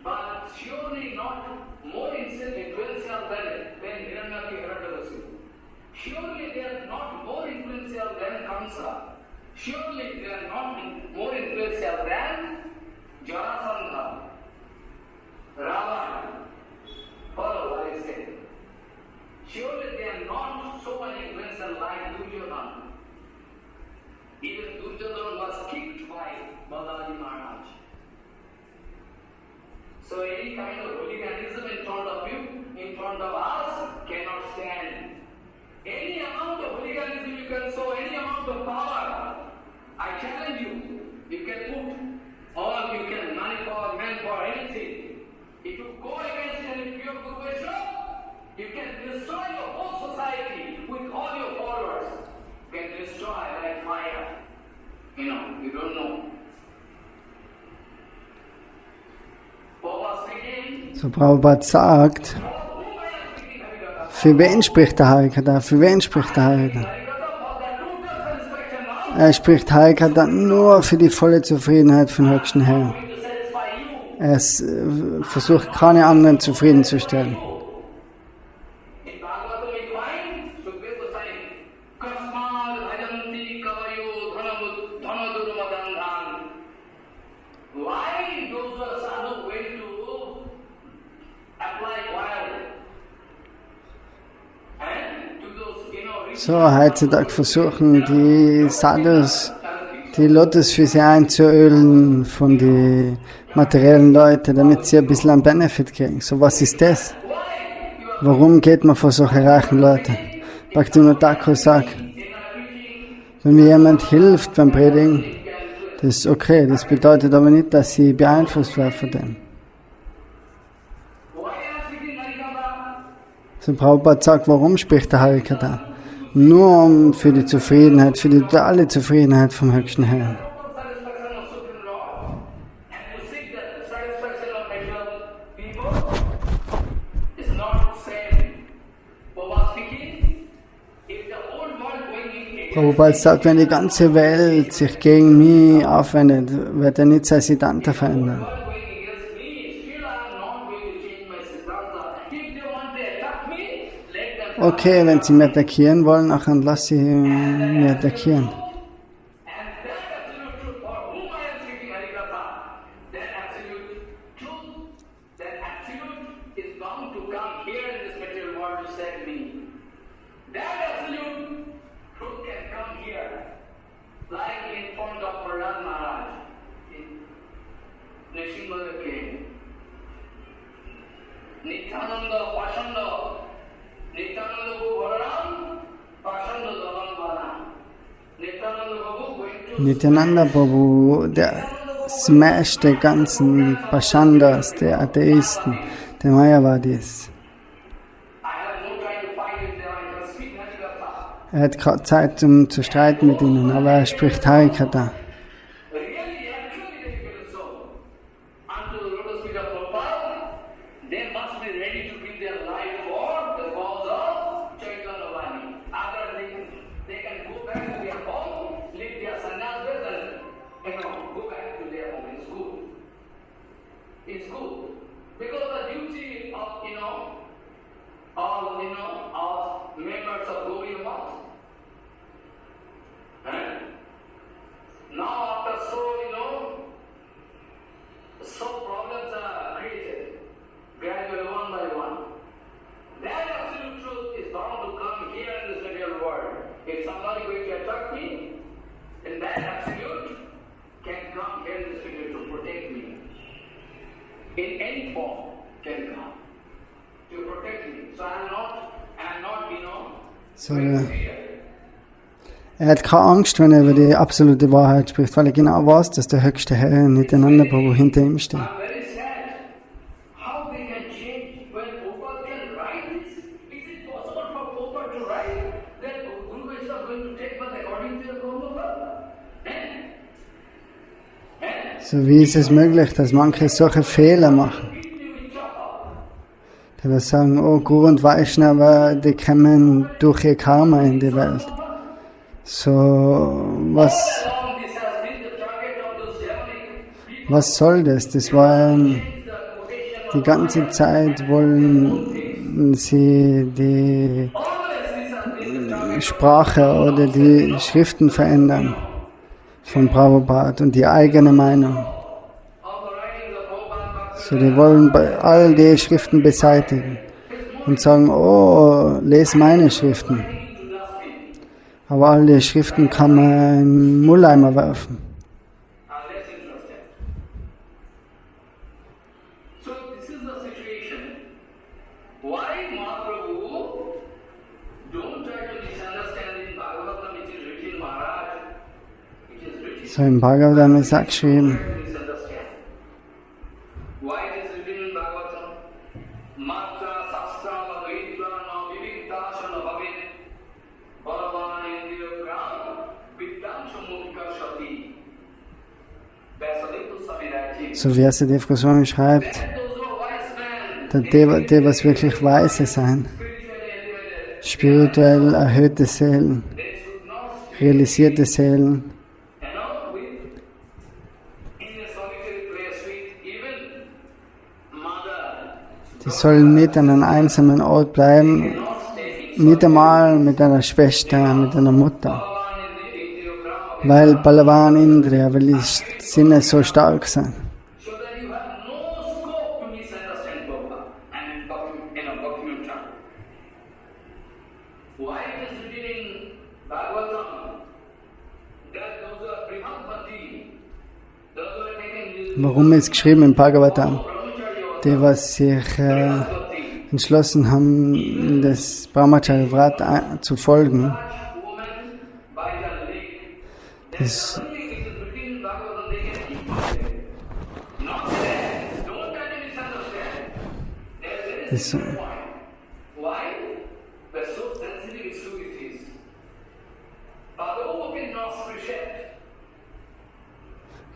But surely not more influential than Hiranyakasipu. Surely they are not more influential than Kamsa. Surely they are not more influential than Jarasandha, Ravana. Follow what I say. Surely they are not so much influential like Duryodhana. Even Duryodhana was kicked by Balaji Maharaj. So any kind of hooliganism in front of you, in front of us, cannot stand. Any amount of hooliganism you can show, any amount of power, I challenge you. You can put or you can manpower, manpower, anything. If you go against any pure Guru-Vaishnava, you can destroy your whole society with all your followers. You can destroy like fire. You don't know. So Prabhupada sagt, für wen spricht der Harikatha? Für wen spricht der Harikatha? Er spricht Harikatha nur für die volle Zufriedenheit von höchsten Herrn. Er versucht keine anderen zufriedenzustellen. So, heutzutage versuchen die Sadhus, die Lotusfüße einzuölen von den materiellen Leuten, damit sie ein bisschen einen Benefit kriegen. So, was ist das? Warum geht man vor solche reichen Leute? Bhakti Thakur sagt, wenn mir jemand hilft beim Predigen, das ist okay. Das bedeutet aber nicht, dass sie beeinflusst werden von dem. So, Prabhupada sagt, warum spricht der Harikatha? Nur für die Zufriedenheit, für die totale Zufriedenheit vom höchsten Herrn. Prabhupada sagt, wenn die ganze Welt sich gegen mich aufwendet, wird er nicht sein Siddhanta verändern. Okay, wenn sie mich attackieren wollen, dann lass sie mich attackieren. Nityananda Prabhu, der smasht die ganzen Pashandas, der Atheisten, der Mayavadis. Er hat gerade Zeit, um zu streiten mit ihnen, aber er spricht Harikatha. So, er hat keine Angst, wenn er über die absolute Wahrheit spricht, weil er genau weiß, dass der höchste Herr Nityananda Prabhu hinter ihm steht. So, wie ist es möglich, dass manche solche Fehler machen? Die wir sagen, oh, Guru und Vaishnava, die kommen durch ihr Karma in die Welt. So, was soll das? Das war die ganze Zeit wollen sie die Sprache oder die Schriften verändern von Prabhupada und die eigene Meinung. So, die wollen all die Schriften beseitigen und sagen, oh, lese meine Schriften. Aber all die Schriften kann man in den Mülleimer werfen. So, im Bhagavatam ist auch geschrieben, So wie Vyasadeva Goswami schreibt, die, was wirklich Weise sein, spirituell erhöhte Seelen, realisierte Seelen, die sollen nicht an einem einsamen Ort bleiben, nicht einmal mit einer Schwester, mit einer Mutter, weil Balavan Indriya, weil die Sinne so stark sind. Warum ist geschrieben im Bhagavatam? Die, was sich entschlossen haben, das Brahmacharya-Vrat zu folgen, das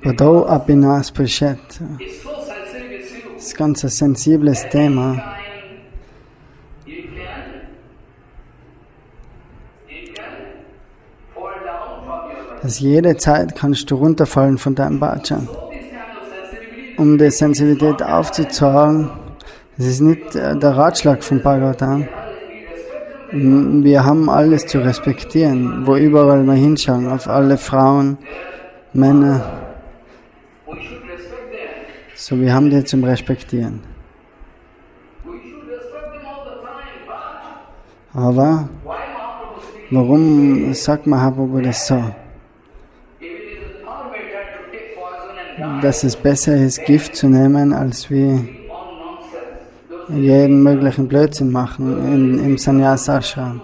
Bhadau Abhinas Prishet. Das ist ganz ein sensibles Thema. Dass jede Zeit kannst du runterfallen von deinem Bhajan. Um die Sensibilität aufzuzahlen, das ist nicht der Ratschlag von Bhagavatam. Wir haben alles zu respektieren, wo überall wir hinschauen, auf alle Frauen, Männer. So, wir haben die zum Respektieren. Aber warum sagt Mahaprabhu das so? Dass es besser ist, Gift zu nehmen, als wie jeden möglichen Blödsinn machen im Sannyasa-Ashram.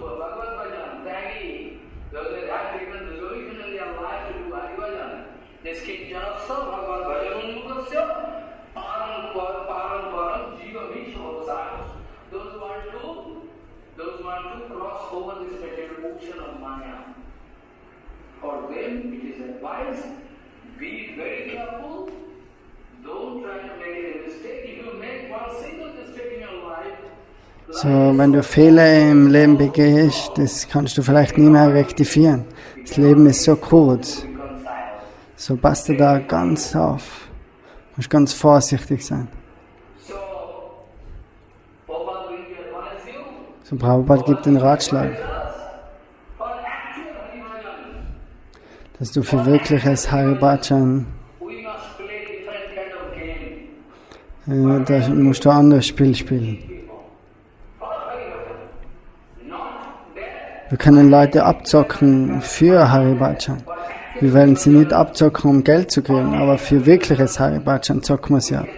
So, wenn du Fehler im Leben begehst, das kannst du vielleicht nie mehr rektifieren. Das Leben ist so kurz. So passt du da ganz auf. Du musst ganz vorsichtig sein. So, Prabhupada gibt den Ratschlag, dass du für wirkliches Haribhajan, da musst du ein anderes Spiel spielen. Wir können Leute abzocken für Haribhajan. Wir werden sie nicht abzocken, um Geld zu kriegen, aber für wirkliches Haribhajan zocken wir sie ab.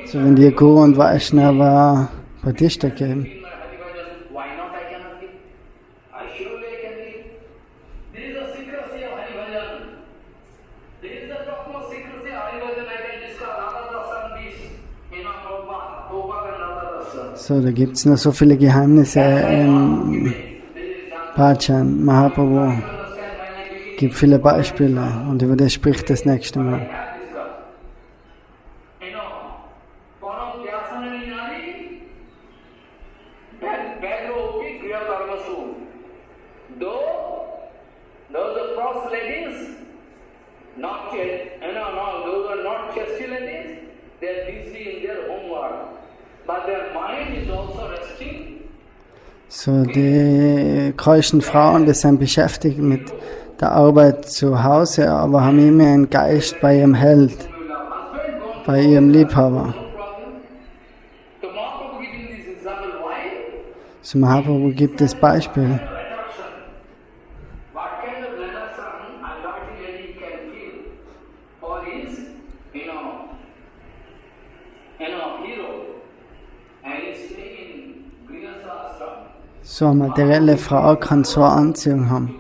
So, wenn dir Guru und Vaishnava Pratishtha geben, so, da gibt es noch so viele Geheimnisse im Bhajan. Mahaprabhu gibt viele Beispiele und über das spricht das nächste Mal. So, die keuschen Frauen, die sind beschäftigt mit der Arbeit zu Hause, aber haben immer einen Geist bei ihrem Held, bei ihrem Liebhaber. So, Mahaprabhu gibt das Beispiel. is, hero, and he's staying in Grihastha ashram. So eine materielle Frau kann so eine Anziehung haben.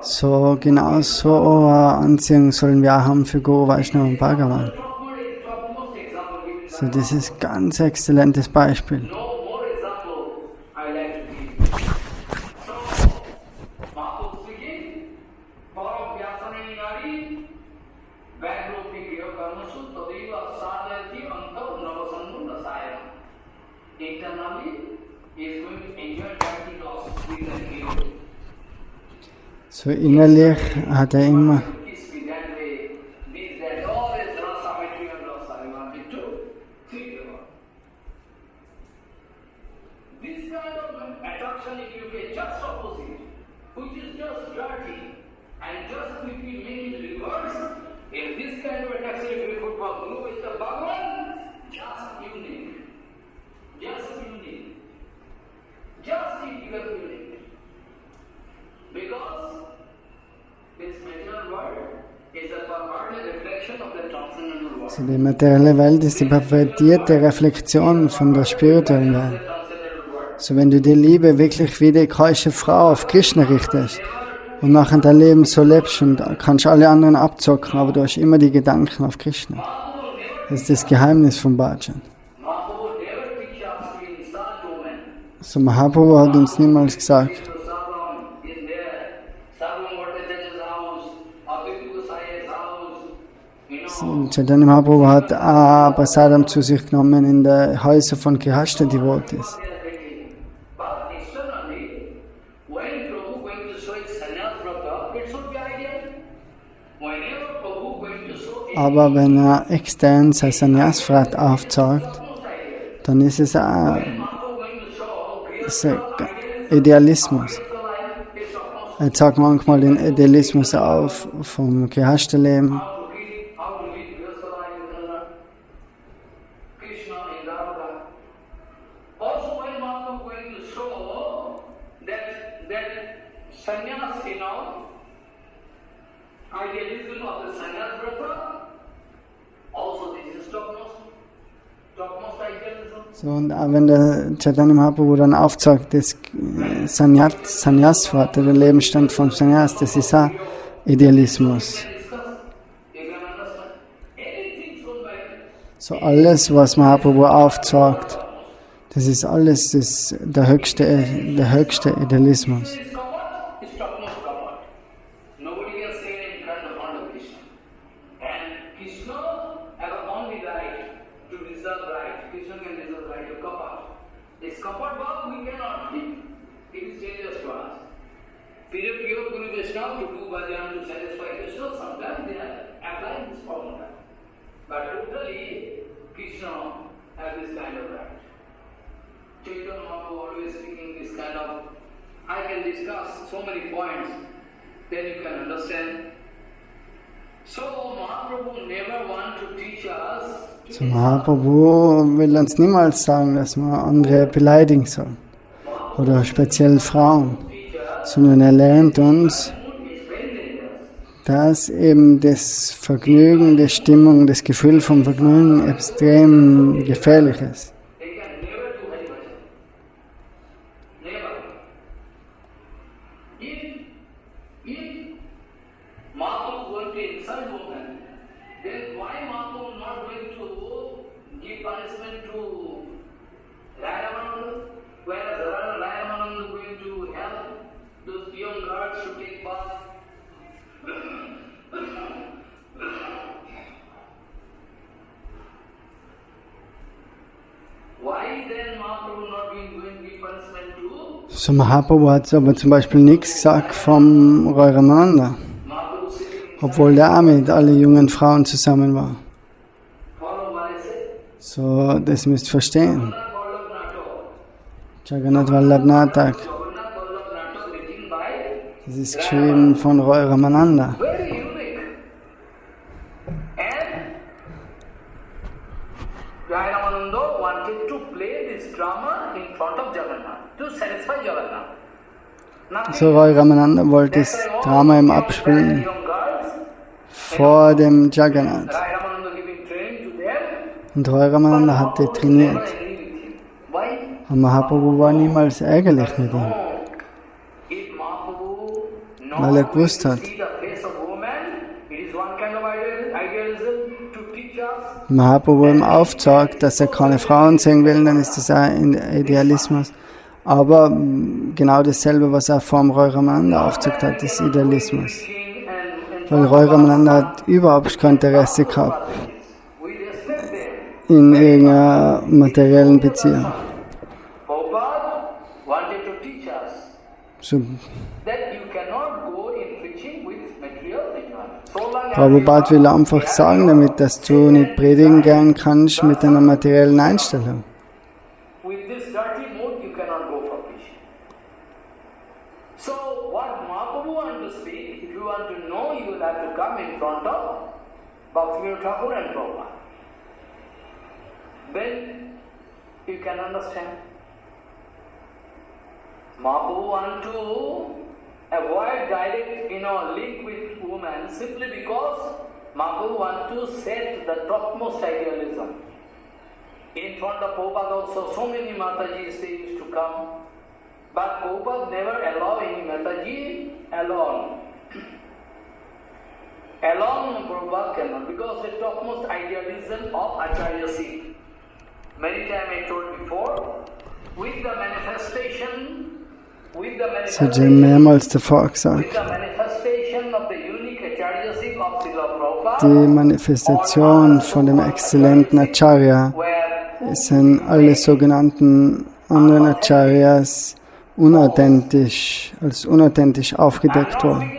So genau so eine Anziehung sollen wir auch haben für Guru-Vaishnavas-Bhagavan. So das ist ein ganz exzellentes Beispiel. So innerlich hat er immer so die materielle Welt ist die pervertierte Reflexion von der spirituellen Welt. So wenn du die Liebe wirklich wie die keusche Frau auf Krishna richtest und nachher dein Leben so lebst und kannst alle anderen abzocken, aber du hast immer die Gedanken auf Krishna. Das ist das Geheimnis von Bhajan. So Mahaprabhu hat uns niemals gesagt, Chaitanya Mahaprabhu hat Prasadam zu sich genommen in den Häusern von Grihastha-Devotees. Aber wenn er extern sein Sannyas-Vrat aufzeigt, dann ist es ein Idealismus. Er zeigt manchmal den Idealismus auf vom Grihastha-Leben. So, und auch wenn der Chaitanya Mahaprabhu dann aufzeigt, das Sannyas-Vrat, der Lebensstand vom Sannyas, das ist auch Idealismus. So alles, was Mahaprabhu aufzeigt, das ist alles der höchste Idealismus. So Mahaprabhu will uns niemals sagen, dass man andere beleidigen soll. Oder speziell Frauen. Sondern er lernt uns, dass eben das Vergnügen, die Stimmung, das Gefühl vom Vergnügen extrem gefährlich ist. So Mahaprabhu hat aber zum Beispiel nichts gesagt vom Ramananda, obwohl der auch mit allen jungen Frauen zusammen war. So, das müsst ihr verstehen. Jagannath Vallabh Natak. Das ist geschrieben von Roy Ramananda. So Roy Ramananda wollte das Drama im Abspielen vor dem Jagannath. Und Roy Ramananda hatte trainiert. Und Mahaprabhu war niemals ärgerlich mit ihm, weil er gewusst hat, Mahaprabhu ihm aufzeigt, dass er keine Frauen sehen will, dann ist das ein Idealismus. Aber genau dasselbe, was er vor dem Roy Ramananda aufgezeigt hat, ist Idealismus. Weil Roy Ramananda hat überhaupt kein Interesse gehabt in irgendeiner materiellen Beziehung. So, Prabhupada will einfach sagen damit, dass du nicht predigen gehen kannst mit einer materiellen Einstellung. Thakur and Prabhupada. Then you can understand. Mahaprabhu want to avoid direct, link with women simply because Mahaprabhu want to set the topmost idealism. In front of Prabhupada also, so many Matajis they used to come, but Prabhupada never allow any Mataji alone. Alone Prabhupada cannot, because the topmost idealism of Acharya seat. Many times I told before, with the manifestation das hat schon mehrmals davor gesagt. Die Manifestation von dem exzellenten Acharya sind alle sogenannten anderen Acharyas als unauthentisch aufgedeckt worden.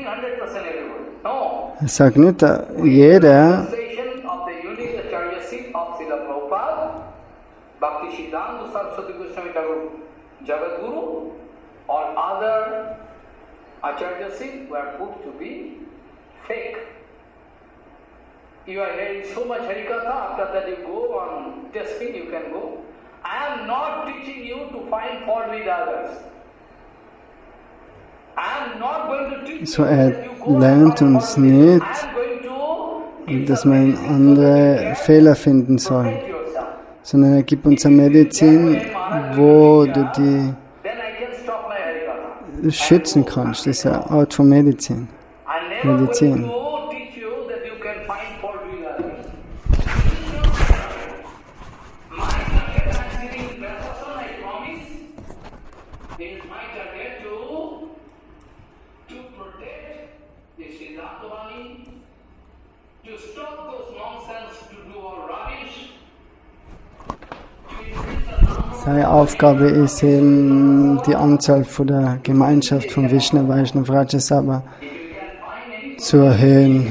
Ich sage nicht, jeder or other Acharyasis were proved to be fake. You are hearing so much Harikatha, after that you go on testing, you can go. I am not teaching you to find fault with others. I am not going to teach so you that you go lernt uns nicht, dass man andere Fehler finden soll, sondern er gibt uns eine Medizin, wo du die schützen kannst. Das ist eine Art von Medizin. Seine Aufgabe ist eben, die Anzahl von der Gemeinschaft von Vaishnava zu erhöhen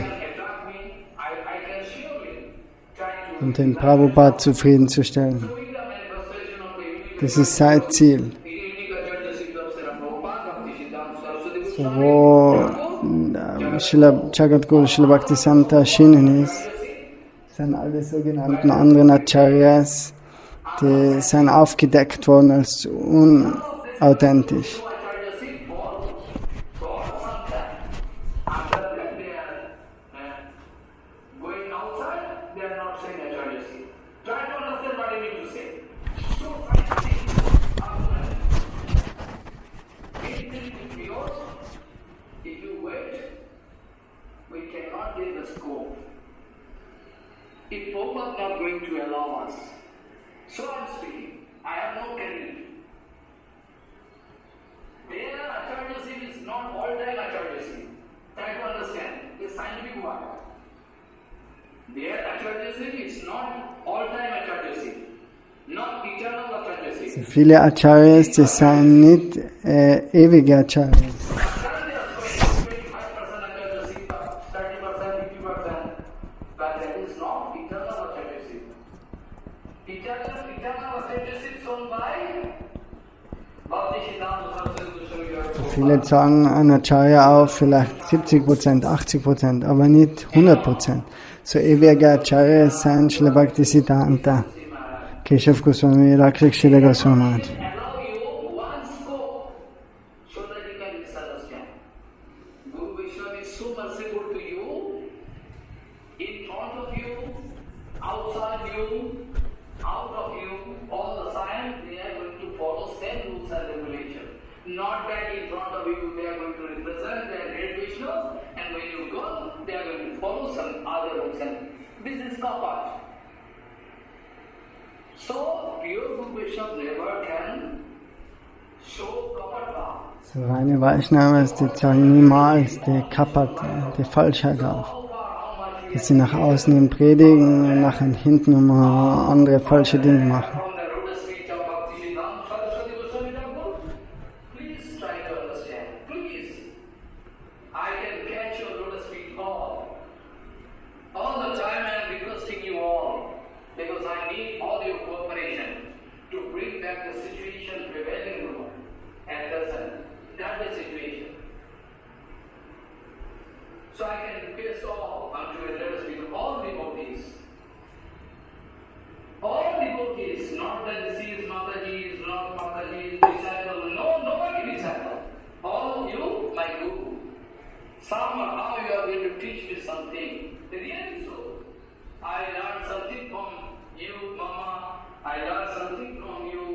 und den Prabhupada zufriedenzustellen. Das ist sein Ziel. So, wo Jagadguru Srila Bhakti erschienen ist, sind alle sogenannten anderen Acharyas, die sind aufgedeckt worden als unauthentisch. If Prabhupada is not going to allow us, so I'm speaking, I have no credit. Their Acharya is not all-time Acharya. Try to understand, it's scientific word. Their Acharya is not all-time Acharya, not eternal Acharya. Viele Acharyas, die sind nicht ewige Acharyas. Viele sagen an Acharya auf vielleicht 70%, 80%, aber nicht 100%. So ewige Acharyas sind Srila Bhakti Siddhanta, Keshav Goswami, Rakshak Srila Goswami. merciful to you, in front of you, outside you, out of you, all the signs, they are going to follow same rules and regulations. Not that in front of you they are going to represent their great Vishnu, and when you go, they are going to follow some other rules. And this is kapat. So, pure Guru-Vaishnava never can show kapat bhav. So reine Vaishnavas, die zeigen niemals die Kapat, die Falschheit auf. Dass sie nach außen hin predigen und nach hinten immer andere falsche Dinge machen. From the lotus feet of Bhakti Saraswati Goswami Thakur, please try to understand. Please. I can catch your lotus feet all. All the time I am requesting you all, because I need all your cooperation to bring back the situation prevailing in the world. At present, that's the situation. So I can request all unto your lotus feet, all devotees. All devotees, not that this is Mataji's, not Mataji's disciple, no, nobody disciple. All you, my Guru. Somehow you are going to teach me something. Really so. I learned something from you, Mama. I learned something from you.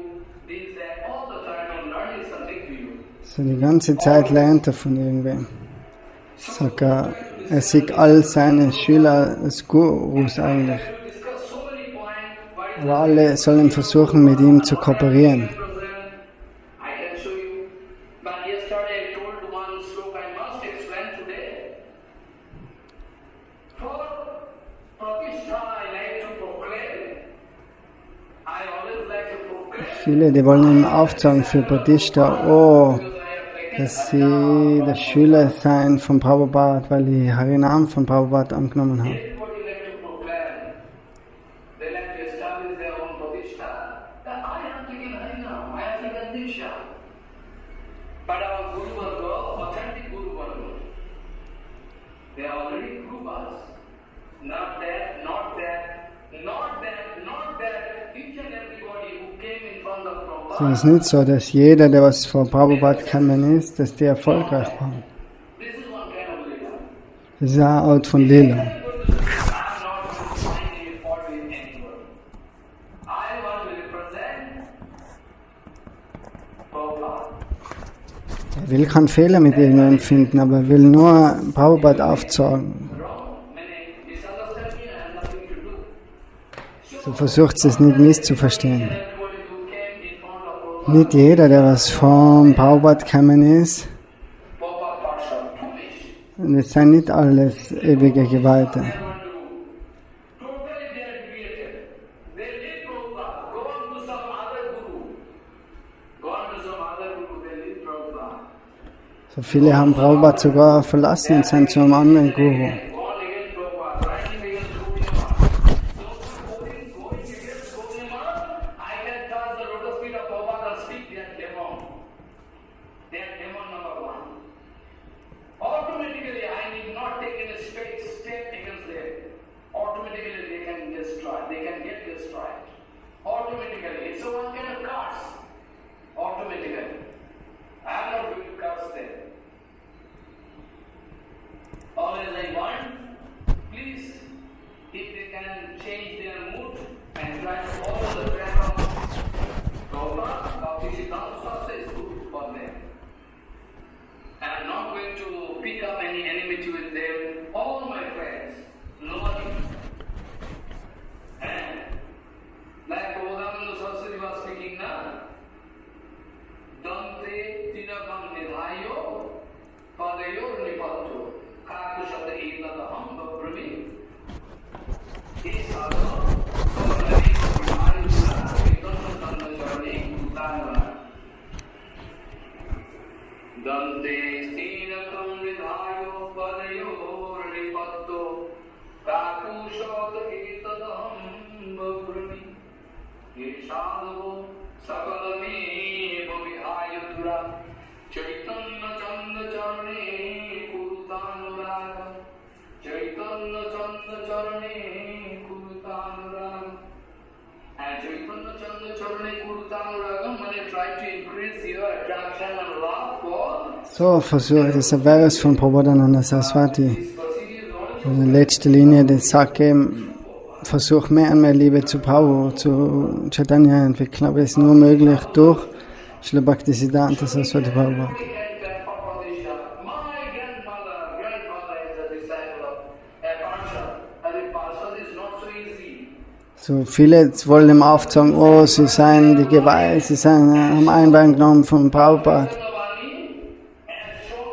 This, that, all the time I'm learning something to you. So die ganze Zeit lernt er von irgendwem. Sagt er sieht all seine Schüler als Gurus eigentlich. Aber alle sollen versuchen, mit ihm zu kooperieren. Viele, die wollen ihm aufzeigen für Pratishta, oh, dass sie der Schüler sein von Prabhupada, weil die Harinam von Prabhupada angenommen haben. Es ist nicht so, dass jeder, der was vor Prabhupada gekommen ist, dass die erfolgreich waren. Das ist eine Art von Lila. Er will keinen Fehler mit irgendjemandem finden, aber er will nur Prabhupada aufzeigen. So versucht es nicht misszuverstehen. Nicht jeder, der was vom Prabhupada gekommen ist, und es sind nicht alles ewige Geweihte. So viele haben Prabhupada sogar verlassen und sind zu einem anderen Guru. Try to increase your So versucht dieser Vers von Prabhupada Saraswati. In der letzten Linie, das sagt eben, versuch mehr und mehr Liebe zu Prabhu, zu Chaitanya entwickeln, aber das ist nur möglich durch Srila Bhakti Siddhanta Saraswati Prabhupada. So viele wollen ihm aufzeigen, oh, sie seien die Geweihten, sie haben Einbein genommen von Prabhupada.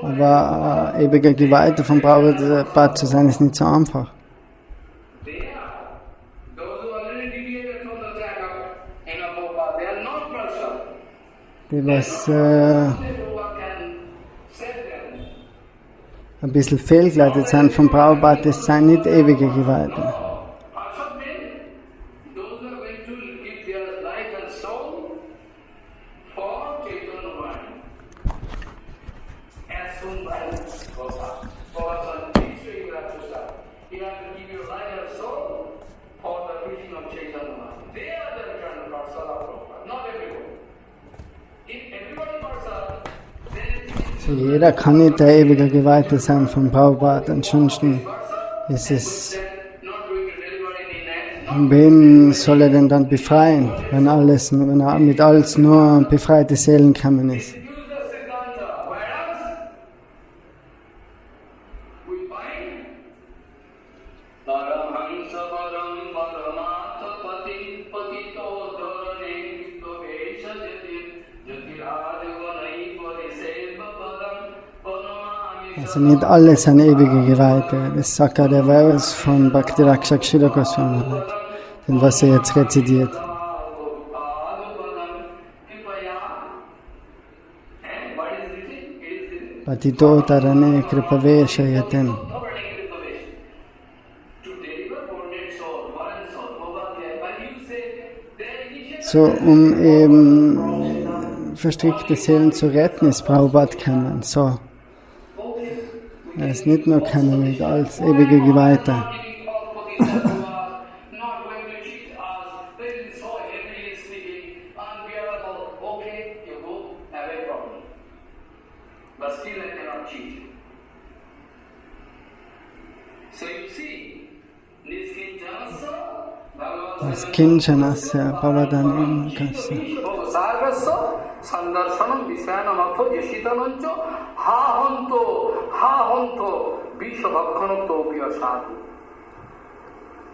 Aber ewiger Geweihter von Prabhupada zu sein, ist nicht so einfach. Die, was ein bisschen fehlgeleitet sind von Prabhupada, das sind nicht ewige Geweihte. Jeder kann nicht der ewige Geweihte sein von Prabhupada. Ansonsten ist es, wen soll er denn dann befreien, wenn er mit alles nur befreite Seelen gekommen ist? Also nicht alle sind ewige Geweihte. Das sagt ja der Vers von Bhakti Rakshakshira Goswami, den was er jetzt rezitiert. Patito tarane kripavesha yatem. So, eben verstrickte Seelen zu retten, ist Prabhupada gekommen. So. Er ist nicht nur kennen als ewige Geweihter. Das Kinjanasya Bhavadanam Kasya. Sandarsanam Visyanamato Yashitanancho Ha Honto Vishva Bhakkanotto Vyasadu.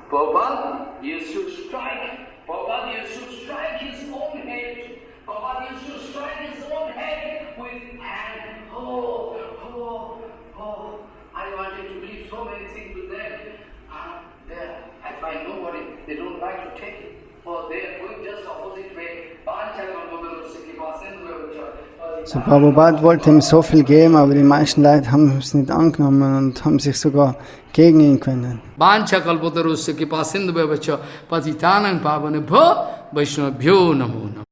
Prabhupada used to strike. Prabhupada used to strike his own head. Prabhupada used to strike his own head with hand. I wanted to give so many things to them. There, I find nobody. They don't like to take it. Or they are going just opposite way. So Prabhupada wollte ihm so viel geben, aber die meisten Leute haben es nicht angenommen und haben sich sogar gegen ihn gewendet. Vaishnavabhyo namo namo.